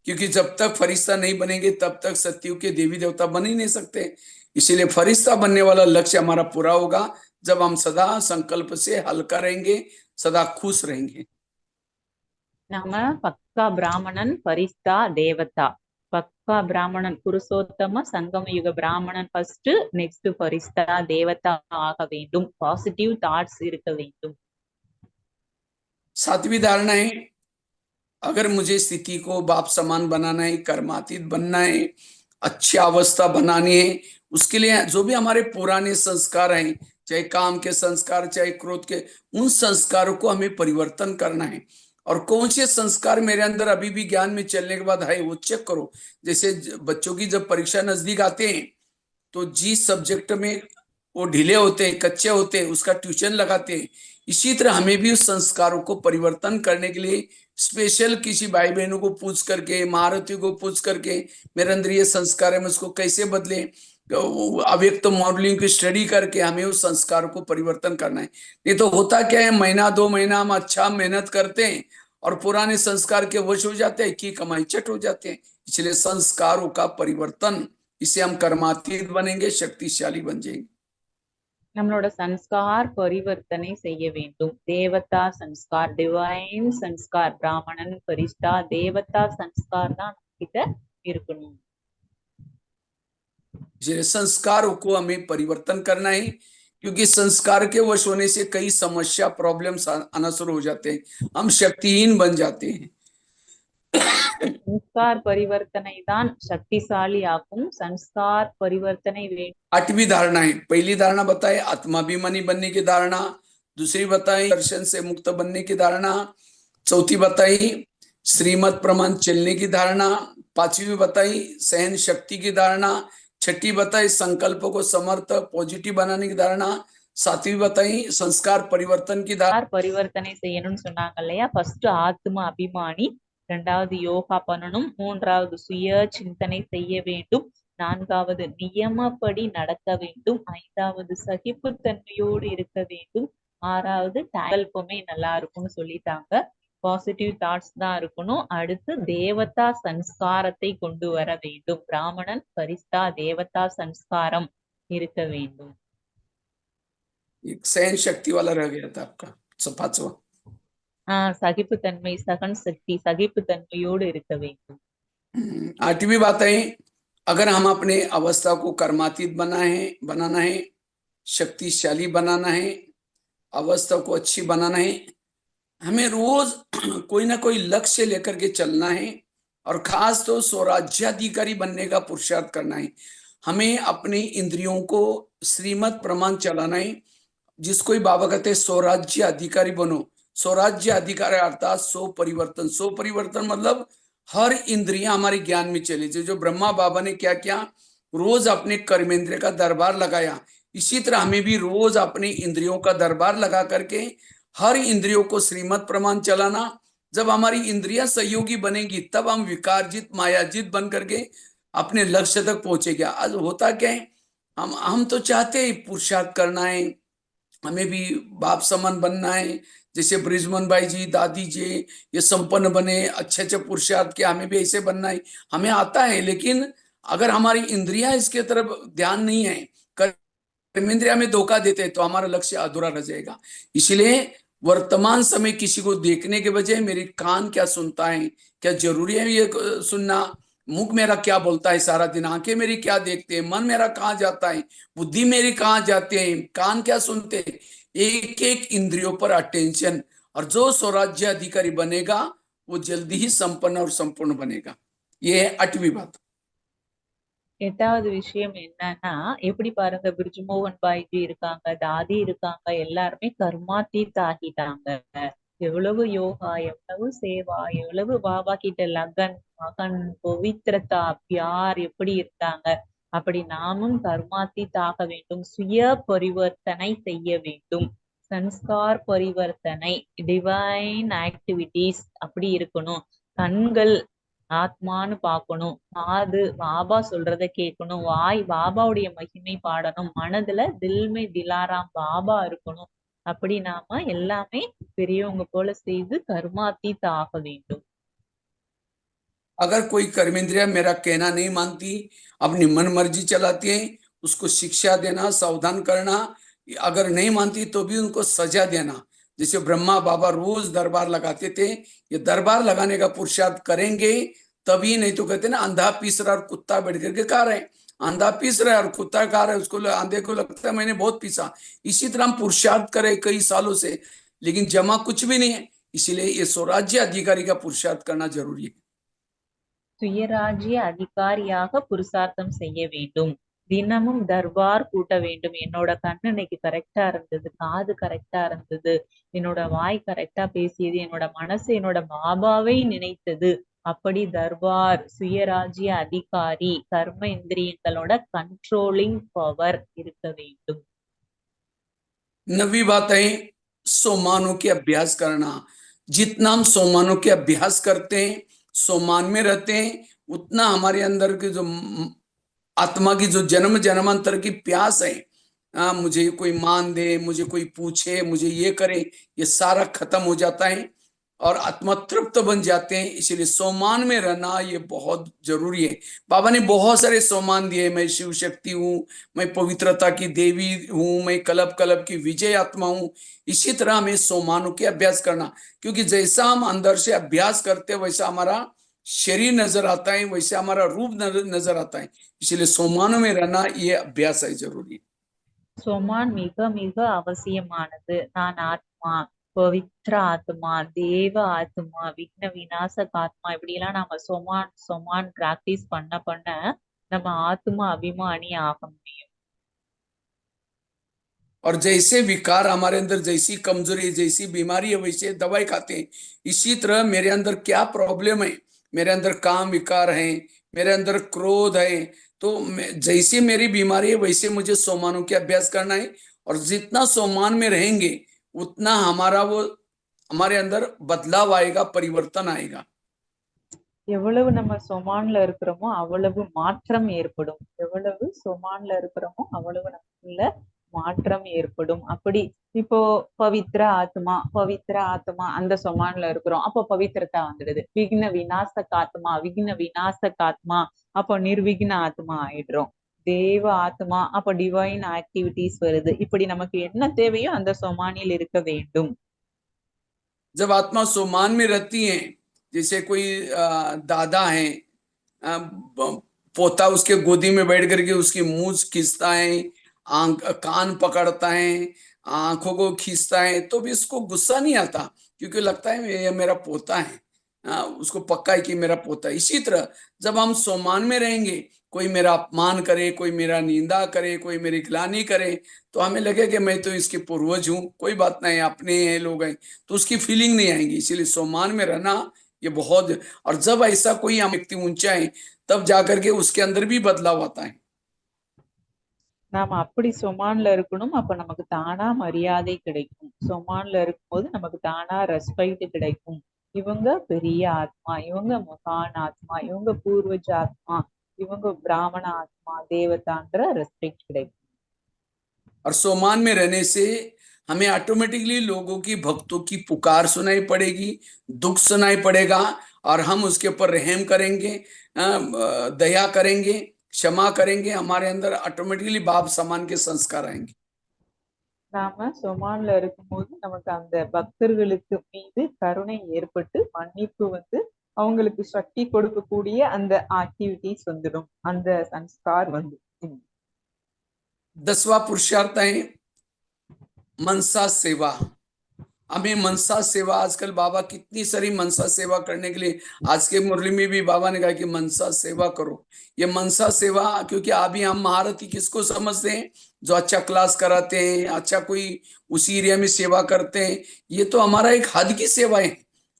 क्योंकि जब तक फरिश्ता नहीं बनेंगे तब तक सत्युग के देवी देवता बन ही नहीं सकते। इसीलिए फरिश्ता बनने वाला लक्ष्य हमारा पूरा होगा जब हम सदा संकल्प से हल्का रहेंगे, सदा खुश रहेंगे। நாம பக்கா பிராமணன், பரிஸ்தா தேவதா. பக்கா பிராமணன் புருஷோத்தம சங்கமயுக பிராமணன் ஃபர்ஸ்ட், நெக்ஸ்ட் பரிஸ்தா தேவதா ஆக வேண்டும். பாசிட்டிவ் தாட்ஸ் இருக்க வேண்டும். सातवीं धारणा है, अगर मुझे स्थिति को बाप समान बनाना है, कर्मातीत बनना है, अच्छी अवस्था बनानी है, उसके लिए जो भी हमारे पुराने संस्कार हैं, चाहे काम के संस्कार, चाहे क्रोध के, उन संस्कारों को हमें परिवर्तन करना है। और कौन से संस्कार मेरे अंदर अभी भी ज्ञान में चलने के बाद है वो चेक करो। जैसे बच्चों की जब परीक्षा नजदीक आते हैं तो जिस सब्जेक्ट में वो ढीले होते हैं, कच्चे होते हैं, उसका ट्यूशन लगाते हैं। इसी तरह हमें भी उस संस्कारों को परिवर्तन करने के लिए स्पेशल किसी भाई बहनों को पूछ करके, महारथियों को पूछ करके, मेरे अंदर ये संस्कार है, मैं उसको कैसे बदले, अव्यक्त मॉडलिंग की स्टडी करके हमें उस संस्कार को परिवर्तन करना है। नहीं तो होता क्या है, महीना 2 महीना हम अच्छा मेहनत करते हैं और पुराने संस्कार के वश हो जाते हैं, की कमाई चट हो जाते हैं। इसलिए संस्कारों का परिवर्तन, इससे हम कर्मातीत बनेंगे, शक्तिशाली बन जाएंगे। நம்மளோட சன்ஸ்கார் பரிவர்த்தனை செய்ய வேண்டும். தேவதா சன்ஸ்கார், டிவைன் சன்ஸ்கார், பிராமணன் பரிஷ்டா தேவதா சன்ஸ்கார் தான் கிட்ட இருக்கணும். इसलिए संस्कारों को हमें परिवर्तन करना है, क्योंकि संस्कार के वश होने से कई समस्या प्रॉब्लम्स आना शुरू हो जाते हैं, हम शक्तिहीन बन जाते हैं। சன்ஸ்கார் பரிவர்த்தனை தான் சக்திசாலி ஆகும். சன்ஸ்கார் பரிவர்த்தனை வேண்டும். 8वीं धारणा है। पहली धारणा बताए आत्माभिमानी बनने की धारणा, दूसरी बताई दर्शन से मुक्त बनने की धारणा, चौथी बताई श्रीमत प्रमाण चलने की धारणा, 5वीं बताई सहन शक्ति की धारणा, 6ठी बताई संकल्प को समर्थ पॉजिटिव बनाने की धारणा, 7वीं बताई संस्कार परिवर्तन की धारणा। பரிவர்த்தனை செய்யணும்னு சொன்னாங்க இல்லையா? ஃபர்ஸ்ட் ஆத்ம அபிமானி, இரண்டாவது யோகா பண்ணணும், மூன்றாவது சுய சிந்தனை செய்ய வேண்டும், நான்காவது நியமப்படி நடக்க வேண்டும், ஐந்தாவது சகிப்புத்தன்மையோடு இருக்க வேண்டும், ஆறாவது சங்கல்பமே நல்லா இருக்கும்னு சொல்லிட்டாங்க. பாசிட்டிவ் தாட்ஸ் தான் இருக்கணும். அடுத்து தேவதா சன்ஸ்காரத்தை கொண்டு வர வேண்டும். பிராமணன் பரிஸ்தா தேவதா சன்ஸ்காரம் இருக்க வேண்டும். एक सहन शक्ति वाला रह गया था आपका 5वां। சகிப்புத்தன்மை, சகன் சக்தி, சகிப்புத்தன்மையோடு இருக்க வேண்டும். 8वीं बात है, अगर हम अपने अवस्था को कर्मातीत बनाना है, शक्तिशाली बनाना है, अवस्था को अच्छी बनाना है, हमें रोज कोई ना कोई लक्ष्य लेकर के चलना है, और खास तो स्वराज्याधिकारी बनने का पुरुषार्थ करना है। हमें अपनी इंद्रियों को श्रीमत प्रमाण चलाना है, जिसको ही बाबा कहते हैं स्वराज्य अधिकारी बनो। स्वराज्य अधिकारी अर्थात सो परिवर्तन मतलब हर इंद्रियां हमारे ज्ञान में चली। जो ब्रह्मा बाबा ने क्या किया, रोज अपने कर्मेंद्रिय का दरबार लगाया, इसी तरह हमें भी रोज अपनी इंद्रियों का दरबार लगा करके हर इंद्रियों को श्रीमत प्रमाण चलाना। जब हमारी इंद्रियां सहयोगी बनेगी, तब हम विकारजित मायाजित बन करके अपने लक्ष्य तक पहुंचेंगे। आज होता क्या है, हम तो चाहते हैं पुरुषार्थ करना है, हमें भी बाप समान बनना है, जैसे ब्रिजमोहन भाई जी, दादी जी ये संपन्न बने, अच्छे अच्छे पुरुषार्थ के, हमें भी ऐसे बनना है, हमें आता है। लेकिन अगर हमारी इंद्रियां इसके तरफ ध्यान नहीं है, कर्मेंद्रिया में धोखा देते हैं, तो हमारा लक्ष्य अधूरा रह जाएगा। इसलिए वर्तमान समय किसी को देखने के बजाय मेरे कान क्या सुनता है, क्या जरूरी है ये सुनना, मुख मेरा क्या बोलता है सारा दिन, आंखें मेरी क्या देखते हैं, मन मेरा कहाँ जाता है, बुद्धि मेरी कहाँ जाती है, कान क्या सुनते हैं, एक एक इंद्रियों पर अटेंशन। और जो स्वराज्य अधिकारी बनेगा वो जल्दी ही संपन्न और संपूर्ण बनेगा। ये है 8वीं बात। எட்டாவது விஷயம் என்னன்னா, எப்படி பாருங்க, பிரிஜ்மோகன் பாய்ஜி இருக்காங்க, தாதி இருக்காங்க, எல்லாருமே கர்மாத்தீத் ஆகிட்டாங்க. எவ்வளவு யோகா, எவ்வளவு சேவா, எவ்வளவு பாபா கிட்ட லகன், மகன், பவித்ரதா, பியார் எப்படி இருந்தாங்க. அப்படி நாமும் கர்மாத்தீத் ஆக வேண்டும். சுய பரிவர்த்தனை செய்ய வேண்டும். சன்ஸ்கார் பரிவர்த்தனை, டிவைன் ஆக்டிவிட்டிஸ் அப்படி இருக்கணும். கண்கள் ஆத்மான்னு பார்க்கணும், காது பாபா சொல்றத கேட்கணும், வாய் பாபாவுடைய மகிமை பாடணும், மனதுல தில்மே திலாராம் பாபா இருக்கணும். அப்படி நாம எல்லாமே பெரியவங்க போல செய்து கர்மாத்தீத் ஆக வேண்டும். अगर कोई कर्मेंद्रिया मेरा कहना नहीं मानती, अपनी मन मर्जी चलाती है, उसको शिक्षा देना, सावधान करना। अगर नहीं मानती तो भी उनको सजा देना। जैसे ब्रह्मा बाबा रोज दरबार लगाते थे, ये दरबार लगाने का पुरुषार्थ करेंगे तभी, नहीं तो कहते ना अंधा पीस रहा और कुत्ता बैठ करके खा रहे हैं। अंधा पीस रहा है और कुत्ता खा रहा है, उसको अंधे को लगता है मैंने बहुत पीसा। इसी तरह हम पुरुषार्थ करें कई सालों से, लेकिन जमा कुछ भी नहीं है। इसीलिए ये स्वराज्य अधिकारी का पुरुषार्थ करना जरूरी है। சுயராஜ்ய அதிகாரியாக புருஷார்த்தம் செய்ய வேண்டும். தினமும் தர்பார் கூட்ட வேண்டும். என்னோட கண்ணு இன்னைக்கு கரெக்டா இருந்தது, காது கரெக்டா இருந்தது, என்னோட வாய் கரெக்டா பேசியது, என்னோட மனசு என்னோட பாபாவை நினைத்தது. அப்படி தர்பார், சுயராஜ்ய அதிகாரி, கர்ம இந்திரியங்களோட கண்ட்ரோலிங் பவர் இருக்க வேண்டும். 9वीं बात है सोमानों के अभ्यास करना। जितना हम सोमानों के अभ्यास करते हैं, सोमान में रहते हैं, उतना हमारे अंदर के जो आत्मा की जो जन्म जन्मांतर की प्यास है, मुझे कोई मान दे, मुझे कोई पूछे, मुझे ये करे, ये सारा खत्म हो जाता है और आत्मा तृप्त बन जाते हैं। इसीलिए सोमान में रहना ये बहुत जरूरी है। बाबा ने बहुत सारे सोमान दिए, मैं शिव शक्ति हूँ, मैं पवित्रता की देवी हूँ, मैं कलब कलब की विजय आत्मा हूँ। इसी तरह हमें सोमानों के अभ्यास करना, क्योंकि जैसा हम अंदर से अभ्यास करते हैं वैसा हमारा शरीर नजर आता है, वैसे हमारा रूप नजर आता है। इसलिए सोमानों में रहना ये अभ्यास है, जरूरी। சோமான் மிக மிக அவசியமானது. நான் ஆத்மா, பவித்ர ஆத்மா, தேவ ஆத்மா, விக்ன விநாசக ஆத்மா, இப்படி எல்லாம் நாம சொமான் சொமான் பிராக்டிஸ் பண்ண பண்ண நம்ம ஆத்மா அபிமானி ஆக முடியும். और जैसे विकार हमारे अंदर, जैसी कमजोरी, जैसी बीमारी है, वैसे दवाई खाते हैं। इसी तरह मेरे अंदर क्या प्रॉब्लम है, मेरे अंदर काम विकार है, मेरे अंदर क्रोध है, तो जैसी मेरी बीमारी है वैसे मुझे सोमानों के अभ्यास करना है। और जितना सोमान में रहेंगे उतना हमारे अंदर बदलाव आएगा, परिवर्तन आएगा। எவ்வளவு நம்ம சொமான்ல இருக்கிறோமோ அவ்வளவு மாற்றம் ஏற்படும். எவ்வளவு சொமான்ல இருக்கிறோமோ அவ்வளவு நமக்குள்ள மாற்றம் ஏற்படும். அப்படி இப்போ பவித்ர ஆத்மா அந்த சொமான்ல இருக்கிறோம், அப்போ பவித்திரத்தா வந்துடுது. விக்ன விநாசக ஆத்மா அப்போ நிர்விக்ன ஆத்மா ஆயிடுறோம். தேவ ஆத்மா அப்போ டிவைன் ஆக்டிவிட்டிஸ் வருது. இப்படி நமக்கு என்ன தேவையோ அந்த சொமானில் இருக்க வேண்டும். जब आत्मा सोमान में रहती है, जैसे कोई दादा है, पोता उसके गोदी में बैठ करके उसकी मूंछ खींचता है, कान पकड़ता है, आंखों को खींचता है, तो भी उसको गुस्सा नहीं आता, क्योंकि लगता है ये मेरा पोता है। उसको पक्का है कि मेरा पोता है। इसी तरह जब हम सोमान में रहेंगे, कोई मेरा अपमान करे, कोई मेरा निंदा करे, कोई मेरी ग्लानि करे, तो हमें लगे कि मैं तो इसके पूर्वज हूँ, कोई बात नहीं, अपने हैं, लोग हैं, तो उसकी फीलिंग नहीं आएगी। इसीलिए सोमान में रहना ये बहुत। और जब ऐसा कोई हम व्यक्ति ऊंचा है, तब जाकर के उसके अंदर भी बदलाव आता है। நாம அப்படி சொமான்ல இருக்கணும். அப்ப நமக்கு தானா மரியாதை கிடைக்கும். சொமான்ல இருக்கும்போது நமக்கு தானா ரெஸ்பெக்ட் கிடைக்கும். இவங்க பெரிய ஆத்மா, இவங்க மகான் ஆத்மா, இவங்க பூர்வஜ ஆத்மா, இவங்க பிராமண ஆத்மா, தேவதான்ற ரெஸ்பெக்ட் கிடைக்கும். और सोमान में रहने से हमें ऑटोमेटिकली लोगों की, भक्तों की पुकार सुनाई पड़ेगी, दुख सुनाई पड़ेगा, और हम उसके ऊपर रहम करेंगे, दया करेंगे, क्षमा करेंगे। हमारे अंदर ऑटोमेटिकली बाप समान के संस्कार आएंगे। நாம சொமான்ல இருக்கும்போது நமக்கு அந்த பக்தர்களுக்கு மீது கருணை ஏற்பட்டு மன்னிப்பு வந்து அவங்களுக்கு சக்தி கொடுக்கக்கூடிய அந்த ஆக்டிவிட்டிஸ் வந்துடும், அந்த சன்ஸ்கார் வந்து. 10वां पुरुषार्थ है मनसा सेवा। हमें मनसा सेवा, आजकल बाबा कितनी सारी मनसा सेवा करने के लिए, आज के मुरली में भी बाबा ने कहा कि मनसा सेवा करो। ये मनसा सेवा, क्योंकि अभी हम महारथी किसको समझते हैं, जो अच्छा क्लास कराते हैं, अच्छा कोई उसी एरिया में सेवा करते हैं। ये तो हमारा एक हद की सेवा है।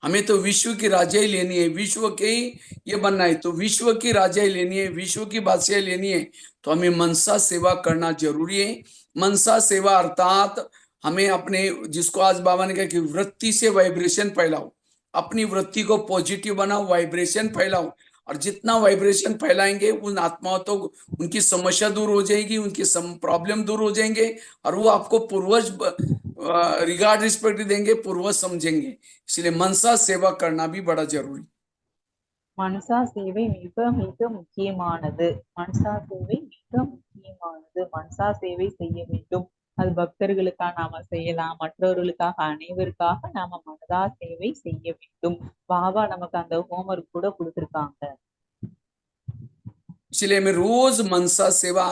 हमें तो विश्व की राजाई लेनी है, विश्व के ही ये बनना है, तो विश्व की राजाई लेनी है, विश्व की बादशाही लेनी है, तो हमें मनसा सेवा करना जरूरी है। मनसा सेवा अर्थात हमें अपने, जिसको आज बाबा ने कहा कि वृत्ति से वाइब्रेशन फैलाओ, अपनी वृत्ति को पॉजिटिव बनाओ, वाइब्रेशन फैलाओ। और जितना वाइब्रेशन फैलाएंगे उन आत्माओं तो उनकी समस्या दूर हो जाएगी, उनकी प्रॉब्लम दूर हो जाएंगे, और वो आपको पूर्वज रिगार्ड रिस्पेक्ट देंगे, पूर्वज समझेंगे। इसलिए मनसा सेवा करना भी बड़ा जरूरी। மனசா சேவை மிக மிக முக்கியமானது. மனசா சேவை மிக முக்கியமானது. மனசா சேவை செய்ய வேண்டும். அது பக்தர்களுக்காக நாம செய்யலாம், மற்றவர்களுக்காக, அனைவருக்காக நாம மனதா சேவை செய்ய வேண்டும். பாபா நமக்கு அந்த ஹோம்ஒர்க் கூட கொடுத்திருக்காங்க. इसलिए हमें रोज मनसा सेवा,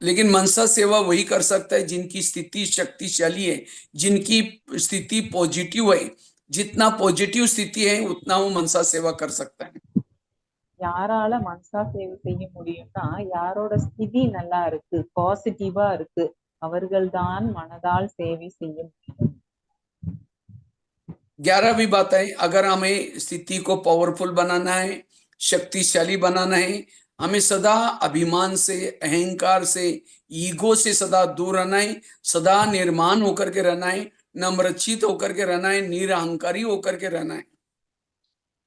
लेकिन मनसा सेवा वही कर सकता है जिनकी स्थिति शक्तिशाली है, जिनकी स्थिति पॉजिटिव है। जितना पॉजिटिव स्थिति है उतना वो मनसा सेवा कर सकता है। யாரால மனசா சேவை செய்ய முடியும்னா, யாரோட ஸ்திதி நல்லா இருக்கு, பாசிட்டிவா இருக்கு, அவர்கள்தான் மனதால் சேவை செய்ய முடியும். 11वीं बात है, अगर हमें स्थिति को पावरफुल बनाना है, शक्तिशाली बनाना है, हमें सदा अभिमान से, अहंकार से, ईगो से सदा दूर रहना है, सदा निर्माण होकर के रहना है, नम्रचित होकर के रहना है, निरहंकारी होकर के रहना है।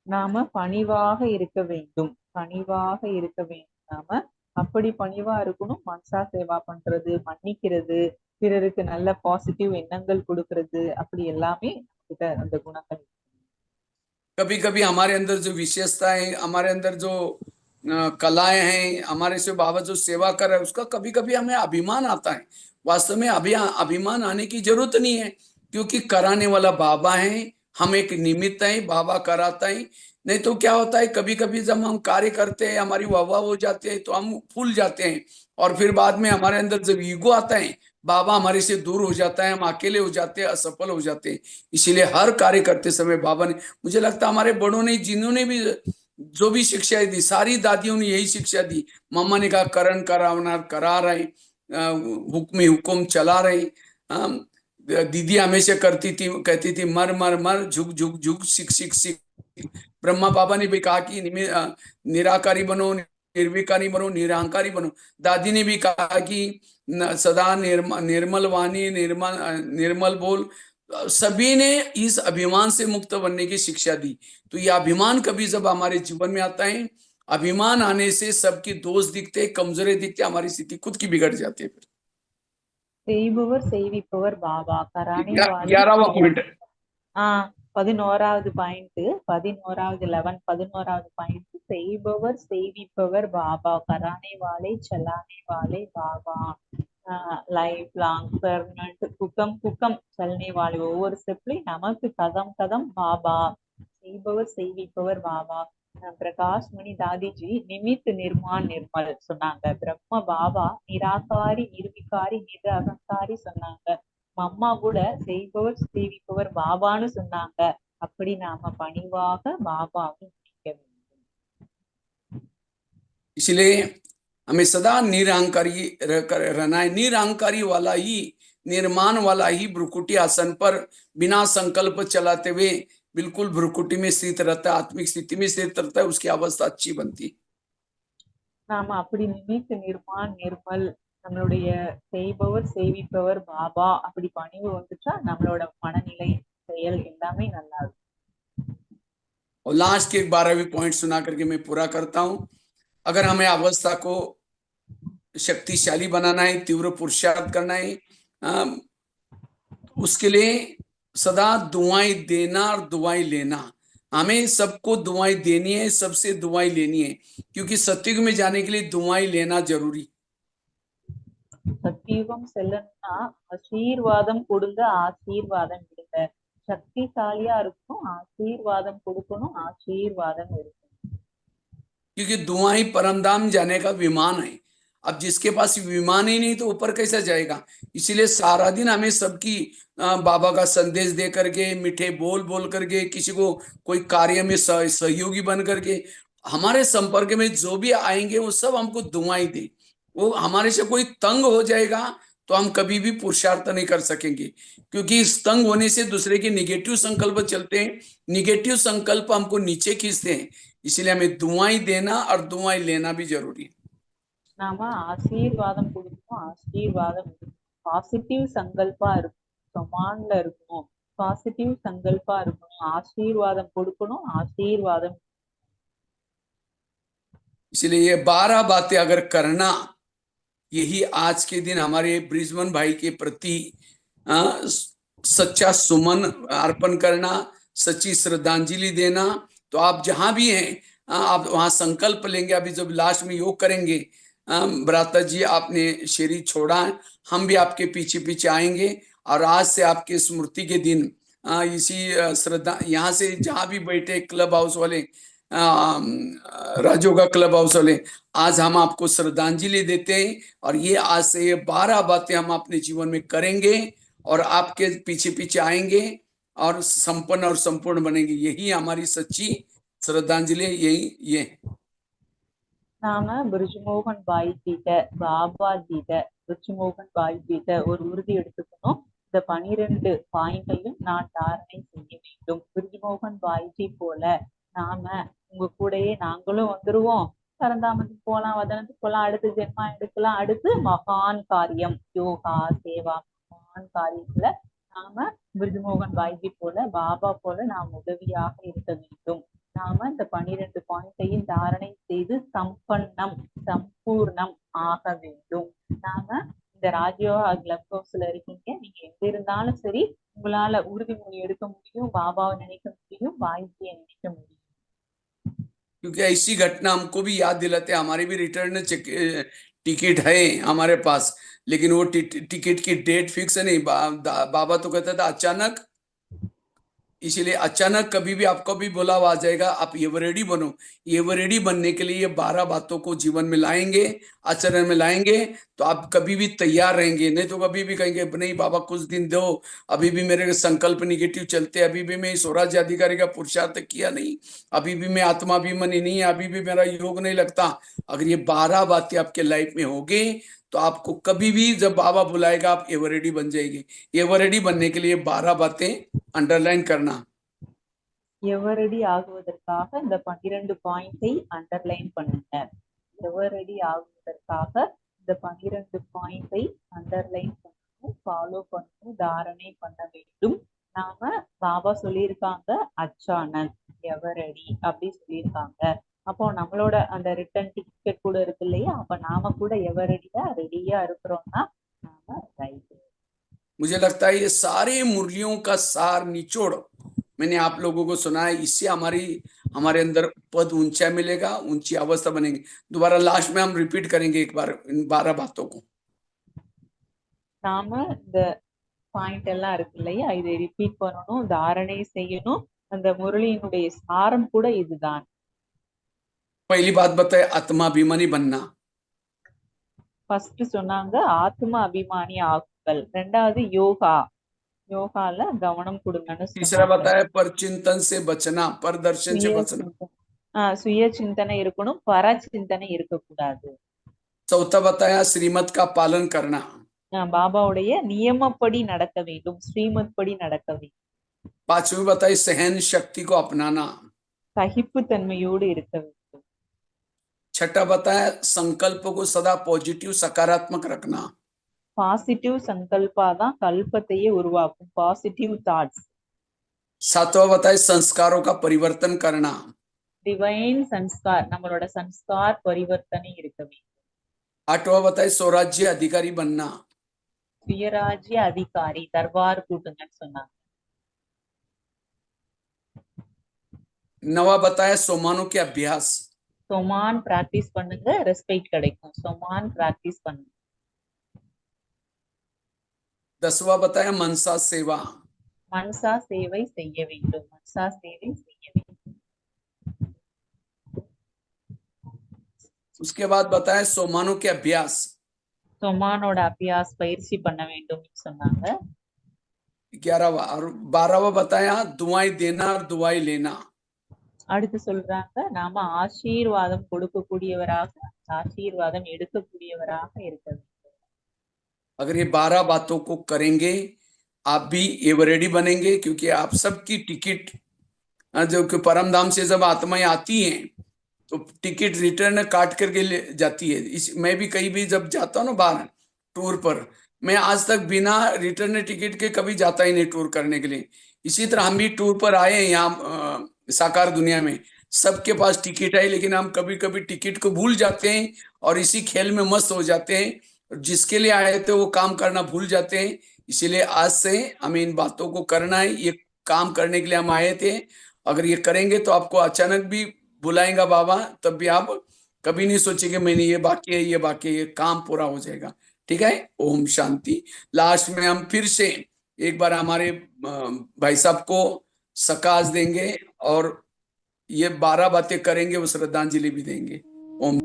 நாம பணிவாக இருக்க வேண்டும், பணிவாக இருக்க வேண்டும். நாம அப்படி பணிவா இருக்கணும். மனசா சேவா பண்றது, மன்னிக்கிறது, பிறருக்கு நல்ல பாசிட்டிவ் எண்ணங்கள் கொடுக்கறது, அப்படி எல்லாமே கிட்ட அந்த குணங்கள். कभी कभी हमारे अंदर जो विशेषता है, हमारे अंदर जो कलाएं हैं, हमारे से बाबा जो सेवा कर रहा है उसका कभी कभी हमें अभिमान आता है। वास्तव में अभिमान आने की जरूरत नहीं है, क्योंकि कराने वाला बाबा है, हम एक निमित्त है, बाबा कराता है। नहीं तो क्या होता है, कभी कभी जब हम कार्य करते हैं, हमारी वाह हो जाते हैं तो हम फूल जाते हैं, और फिर बाद में हमारे अंदर जब ईगो आता है, बाबा हमारे से दूर हो जाता है, हम अकेले हो जाते हैं, असफल हो जाते हैं। इसीलिए हर कार्य करते समय बाबा ने, मुझे लगता है हमारे बड़ों ने, जिन्होंने भी जो भी शिक्षा दी, सारी दादियों ने यही शिक्षा दी। मम्मा ने कहा करण करावना करा रहे, हुक्म हुक्म चला रहे। दीदी हमेशा करती थी, कहती थी मर मर मर, झुक झुक झुक, सिख सिख सिख। ब्रह्मा बाबा ने भी कहा कि निराकारी बनो, निर्विकारी बनो, निरहंकारी बनो। दादी ने भी कहा कि सदा निर्मल वाणी, निर्मल बोल। सभी ने इस अभिमान से मुक्त बनने की शिक्षा दी। तो ये अभिमान कभी जब हमारे जीवन में आता है, अभिमान आने से सबकी दोष दिखते, कमजोरी दिखते, हमारी स्थिति खुद की बिगड़ जाती है। फिर செய்பவர் செய்விப்பவர் பாபா கரானே வாலே 11वां पॉइंट है। 11வது பாயிண்ட், 11வது பாயிண்ட், செய்பவர் செய்விப்பவர் பாபா கரானே வாலே சலானே வாலே பாபா, லைஃப் லாங் பெர்மனன்ட் குக்கம் குக்கம் சலனே வாலே, ஒவ்வொரு ஸ்டெப்லயும் நமக்கு கதம் கதம் பாபா, செய்பவர் செய்விப்பவர் பாபா। பிரகாஷ் மணி தாதிஜி நிமித் நிர்மான் நிர்மல் சொன்னாங்க, பிரம்ம பாபா நிராகாரி நிர்விகாரி நிரகங்காரி சொன்னாங்க, அம்மா கூட செய்பவர் செய்விப்பவர் பாபான்னு சொன்னாங்க। அப்படி நாம பணிவாக பாபாவை நினைக்க வேண்டும்। इसलिए हमें सदा निरहंकारी रहना है। निरहंकारी वाला ही, निर्माण वाला ही भ्रुकुटी आसन पर बिना संकल्प चलाते हुए बिल्कुल भ्रुकुटी में स्थित रहता है, आत्मिक स्थिति में स्थित रहता है, उसकी अवस्था अच्छी बनती है। நாம அப்படி நிமித் நிர்மான் நிர்மல், நம்மளுடைய செய்பவர் செய்விப்பவர் பாபா அப்படி பணிவு வந்துட்டா நம்மளோட மனநிலை செயல் எல்லாமே நல்லா இருக்கும்। और लास्ट के 12वीं पॉइंट सुना करके मैं पूरा करता हूं। अगर हमें अवस्था को शक्तिशाली बनाना है, तीव्र पुरुषार्थ करना है, उसके लिए सदा दुआएं देना और दुआएं लेना। हमें सबको दुआएं देनी है, सबसे दुआएं लेनी है, क्योंकि सत्युग में जाने के लिए दुआएं लेना जरूरी। சத்தியுகம் செல்லணும்னா ஆசீர்வாதம் கொடுங்க, ஆசீர்வாதம் விடுங்க। சக்திசாலியா இருக்கணும், ஆசீர்வாதம் கொடுக்கணும், ஆசீர்வாதம் இருக்கணும்। क्योंकि दुआएं परमधाम जाने का विमान है। अब जिसके पास विमान ही नहीं तो ऊपर कैसा जाएगा। इसीलिए सारा दिन हमें सबकी बाबा का संदेश दे करके, मीठे बोल बोल करके, किसी को कोई कार्य में सहयोगी बन करके, हमारे संपर्क में जो भी आएंगे वो सब हमको दुआएं दे। वो हमारे से कोई तंग हो जाएगा तो हम कभी भी पुरुषार्थ नहीं कर सकेंगे, क्योंकि इस तंग होने से दूसरे के निगेटिव संकल्प चलते हैं, निगेटिव संकल्प हमको नीचे खींचते हैं। इसलिए हमें दुआएं देना और दुआएं लेना भी जरूरी है। நாம ஆசீர்வாதம் கொடுக்கணும், ஆசீர்வாதம் இருக்கணும், பாசிட்டிவ் சங்கல்பா இருக்கணும், கமாண்ட்ல இருக்கணும், பாசிட்டிவ் சங்கல்பா இருக்கணும், ஆசீர்வாதம் கொடுக்கணும், ஆசீர்வாதம்। इसलिए ये 12 बातें अगर करना, यही आज के दिन हमारे ब्रिजमन भाई के प्रति सच्चा सुमन अर्पण करना, सच्ची श्रद्धांजलि देना। तो आप जहां भी हैं, आप वहां संकल्प लेंगे। अभी जब लास्ट में योग करेंगे, भ्राता जी आपने शरीर छोड़ा है, हम भी आपके पीछे पीछे आएंगे, और आज से आपके स्मृति के दिन इसी श्रद्धा, यहाँ से जहां भी बैठे क्लब हाउस वाले, राजोगा क्लब हाउस वाले, आज हम आपको श्रद्धांजलि देते हैं। और ये आज से ये 12 बातें हम अपने जीवन में करेंगे और आपके पीछे पीछे आएंगे और संपन्न और संपूर्ण बनेंगे। यही हमारी सच्ची श्रद्धांजलि, यही ये। நாம பிரிஜ்மோகன் பாய் கிட்ட, பாபா கிட்ட, பிரிஜ்மோகன் பாய் கிட்ட ஒரு உறுதி எடுத்துக்கணும், இந்த 12 பாயிண்டையும் நான் தாரணை செய்ய வேண்டும்। பிரிஜ்மோகன் பாய்ஜி போல நாம உங்க கூடயே நாங்களும் வந்துருவோம், பரந்தாமத்துக்கு போலாம், வதனத்துக்கு போலாம், அடுத்து ஜென்மா எடுக்கலாம், அடுத்து மகான் காரியம் யோகா சேவா மகான் காரியத்துல நாம பிரிஜ்மோகன் பாய்ஜி போல, பாபா போல நாம் உதவியாக இருக்க வேண்டும்। நாம இந்த 12 பாயிண்டையும் தாரணை செய்து சம்பன்னம் சம்பூர்ணம் ஆக வேண்டும். நாம இந்த ராஜயோகா கிளப் ஹவுஸ்ல இருக்கீங்க, நீங்க எங்க இருந்தாலும் சரி, உங்களால உறுதிமொழி எடுக்க முடியும், பாபாவை நினைக்க முடியும், வாய்ஸியை நினைக்க முடியும். क्योंकि ऐसी घटना हमको भी याद दिलाते, हमारी भी रिटर्न टिकट है हमारे पास, लेकिन वो टिकट की डेट फिक्स नहीं। बाबा तो कहता था अचानक, इसीलिए अचानक कभी भी आपको भी बुलावा आ जाएगा, आप एवरेडी बनो। एवरेडी बनने के लिए ये 12 बातों को जीवन में लाएंगे, आचरण में लाएंगे, तो आप कभी भी तैयार रहेंगे। नहीं तो कभी भी कहेंगे नहीं बाबा कुछ दिन दो, अभी भी मेरे संकल्प निगेटिव चलते, अभी भी मैं स्वराज्य अधिकारी का पुरुषार्थ किया नहीं, अभी भी मैं आत्माभिमानी नहीं, अभी भी मेरा योग नहीं लगता। अगर ये 12 बातें आपके लाइफ में होगी तो आपको कभी भी जब बाबा बुलाएगा आप एवरेडी बन जाएंगे। एवरेडी बनने के लिए 12 बातें अंडरलाइन करना। எவரடி ஆகுவதற்காக இந்த 12 பாயிண்டை அண்டர்லைன் பண்ணுங்க. எவரடி ஆகுவதற்காக இந்த 12 பாயிண்டை அண்டர்லைன் பண்ணணும், ஃபாலோ பண்ணணும், தாரணை பண்ண வேண்டும். நாம பாபா சொல்லியிருக்காங்க அச்சானக் எவரடி அப்படி சொல்லியிருக்காங்க. அப்போ நம்மளோட அந்த ரிட்டர்ன் டிக்கெட் கூட இருக்கு இல்லையா, அப்ப நாம கூட எவரடியா ரெடியா இருக்கிறோம்னா நாம ரைட். मुझे लगता है ये सारे मुरलियों का सार निचोड़ मैंने आप लोगों को सुना है, इससे हमारे अंदर पद ऊंचा मिलेगा, ऊंची अवस्था बनेंगे। दोबारा लास्ट में हम रिपीट करेंगे एक बार इन 12 बातों को। நாம இந்த பாயிண்ட் எல்லாம் இருக்கு இல்லையா, இதை ரிப்பீட் பண்ணணும், தாரணை செய்யணும். அந்த முரளியினுடைய சாரம் கூட இதுதான். पहली बात बताए आत्माभिमानी बनना। ஃபர்ஸ்ட் சொன்னாங்க ஆத்ம அபிமானி ஆகுங்கள். ரெண்டாவது யோகா, யோகால கவனம் கொடுங்கன்னு तीसरा சொன்னாங்க. बताया परचिंतन से बचना, परदर्शन से बचना। சுய சிந்தனை இருக்கணும், பர சிந்தனை இருக்கக்கூடாது. चौथा बताया श्रीमत का पालन करना। பாபாவுடைய நியமப்படி நடக்க வேண்டும், ஸ்ரீமத் படி நடக்க வேண்டும். पांचवी बताई सहन शक्ति को अपनाना। சகிப்பு தன்மையோடு இருக்க வேண்டும். छठा बताया संकल्प को सदा पॉजिटिव सकारात्मक रखना। பாசிட்டிவ் சங்கல்பா தான் கல்பத்தையே உருவாக்கும், பாசிட்டிவ் தாட்ஸ். सातवां बताए संस्कारों का परिवर्तन करना। டிவைன் சன்ஸ்கார், நம்மளோட சன்ஸ்கார் பரிவர்த்தனை இருக்க வேண்டும். आठवां बताए स्वराज्य अधिकारी बनना। சுயராஜ்ய அதிகாரி, தர்பார் கூட்டுங்கன்னு சொன்னாங்க. नवा बताया सोमानों के अभ्यास। சொமான் பிராக்டிஸ் பண்ணுங்க, ரெஸ்பெக்ட் கிடைக்கும். சொமான் பிராக்டிஸ் பண்ணுங்க. 10वां बताया मनसा सेवा। மன்சா சேவை செய்ய வேண்டும், மன்சா சேவை செய்ய வேண்டும். उसके बाद बताया सोमानों के अभ्यास। சொமானோட அபியாஸ் பயிற்சி பண்ண வேண்டும் சொன்னாங்க. 11वां और 12वां बताया दुआएं देना और दुआएं लेना। அடுத்து சொல்றாங்க நாம ஆசீர்வாதம் கொடுக்கக்கூடியவராக, ஆசீர்வாதம் எடுக்கக்கூடியவராக இருக்க வேண்டும். अगर ये 12 बातों को करेंगे आप भी एवरेडी बनेंगे, क्योंकि आप सबकी टिकट जो कि परम धाम से जब आत्माएं आती हैं तो टिकट रिटर्न काट करके ले जाती है। मैं भी कहीं भी जब जाता हूँ ना बाहर टूर पर, मैं आज तक बिना रिटर्न टिकट के कभी जाता ही नहीं टूर करने के लिए। इसी तरह हम भी टूर पर आए हैं यहाँ साकार दुनिया में, सबके पास टिकट है, लेकिन हम कभी कभी टिकट को भूल जाते हैं और इसी खेल में मस्त हो जाते हैं। जिसके लिए आए थे वो काम करना भूल जाते हैं। इसीलिए आज से हमें इन बातों को करना है, ये काम करने के लिए हम आए थे। अगर ये करेंगे तो आपको अचानक भी बुलाएगा बाबा, तब भी आप कभी नहीं सोचेंगे मैंने ये बाकी है, ये बाकी है, ये काम पूरा हो जाएगा। ठीक है, ओम शांति। लास्ट में हम फिर से एक बार हमारे भाई साहब को सकाश देंगे और ये 12 बातें करेंगे, वो श्रद्धांजलि भी देंगे। ओम।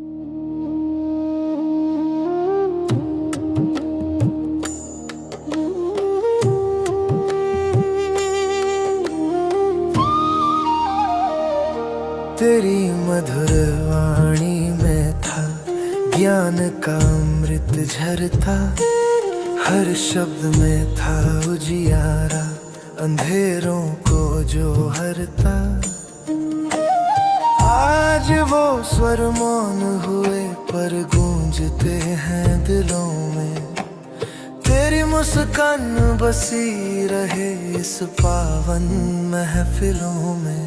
तेरी मधुर वाणी में था ज्ञान का अमृत झरता, हर शब्द में था उजियारा अंधेरों को जो हरता। आज वो स्वर मौन हुए पर गूंजते हैं दिलों में, तेरी मुस्कान बसी रहे इस पावन महफिलों में।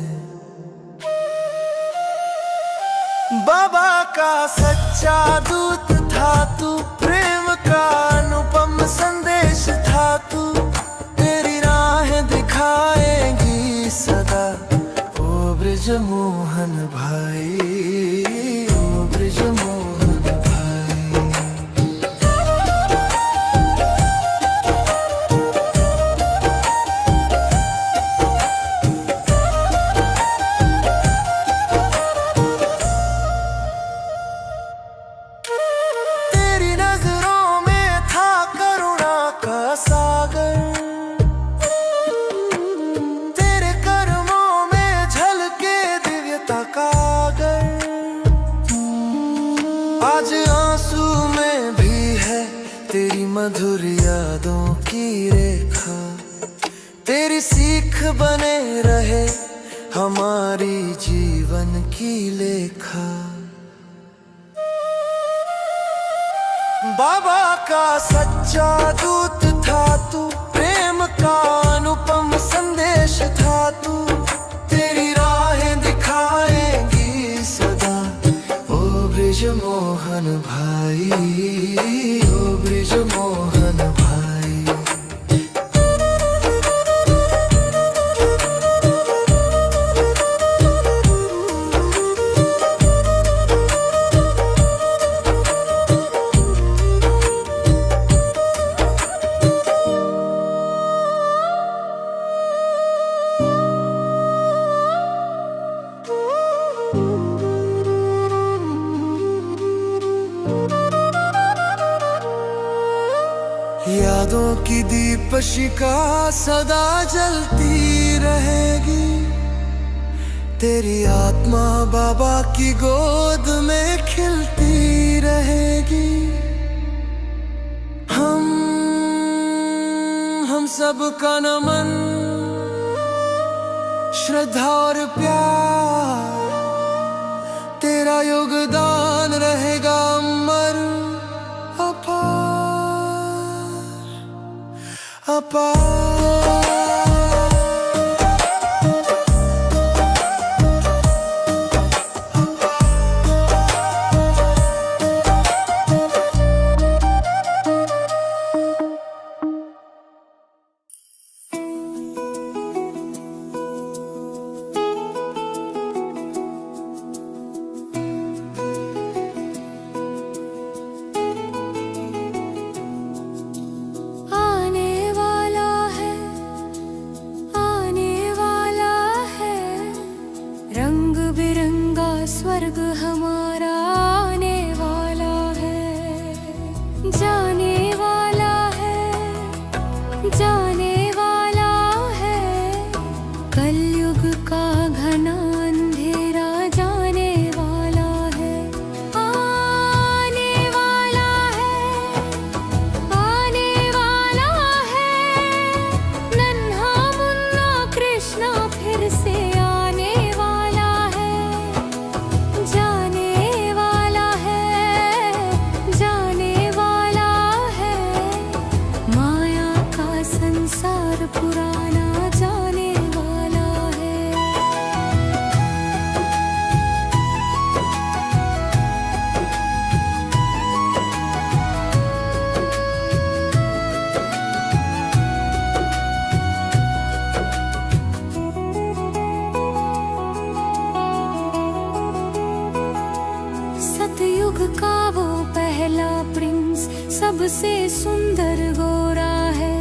बाबा का सच्चा दूत था तू, प्रेम का अनुपम संदेश था तू, तेरी राह दिखाएगी सदा ओ ब्रिजमोहन भाई, ओ ब्रिजमोहन भाई। तेरी नजरों में था करुणा का सागर, तेरे कर्मों में झलके दिव्यता का आगर। आज आंसू में भी है तेरी मधुर यादों की रेखा, तेरी सीख बने रहे हमारी जीवन की लेखा। बाबा का सच्चा दूत था तू, प्रेम का अनुपम संदेश था तू, तेरी राहें दिखाएगी सदा ओ ब्रिजमोहन भाई, ओ ब्रिजमोहन भाई। यादों की दीपशिखा सदा जलती रहेगी, तेरी आत्मा बाबा की गोद में खिलती रहेगी। हम सबका नमन, श्रद्धा और प्यार, तेरा योगदान रहेगा अमर अपार अपार। स्वर्ग हमारा आने वाला है, जाने वाला है, जाने वाला है। कलयुग का घना अंधेरा जाने वाला है, आने वाला है, आने वाला है। नन्हा मुन्ना कृष्णा फिर से आने वाला है, जाने वाला है, जाने वाला है। माया का संसार पुराना जाने वाला है। सतयुग का वो पहला प्रिंस सबसे सुंदर गोरा है,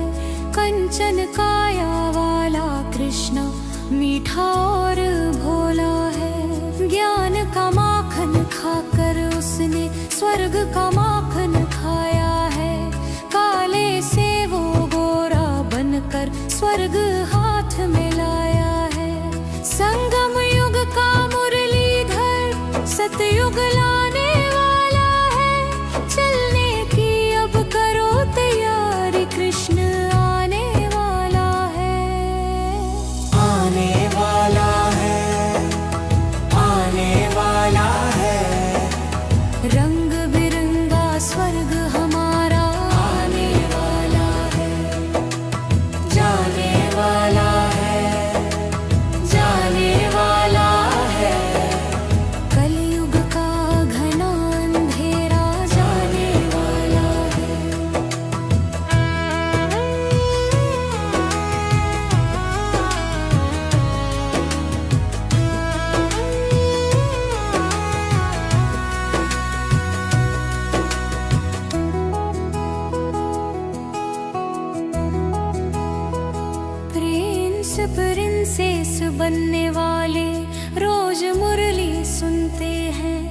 कंचन काया वाला कृष्ण मीठा और भोला है। ज्ञान का माखन खाकर उसने स्वर्ग का माखन खाया है, काले से वो गोरा बनकर स्वर्ग हाथ में लाया है। संगम युग का मुरलीधर सतयुग लाने वाला है, चलने की अब करो तैयारी, कृष्ण आने वाला है, आने वाला प्रिंसेस बनने वाले रोज मुरली सुनते हैं।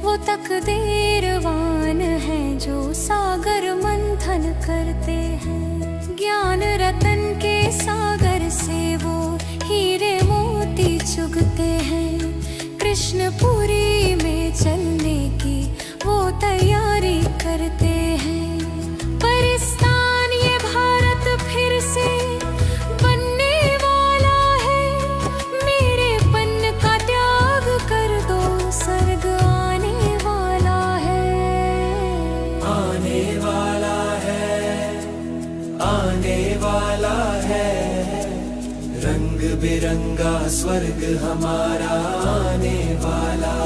वो तकदीरवान है जो सागर मंथन करते हैं। ज्ञान रतन के सागर से वो हीरे मोती चुगते हैं। कृष्णपुरी में चलने की वो तैयारी करते हैं। परिस्तान ये भारत फिर से बनने वाला है। मेरे पन का त्याग कर दो, स्वर्ग आने वाला है। आने वाला है, आने वाला है, रंग बिरंगा स्वर्ग हमारा आने वाला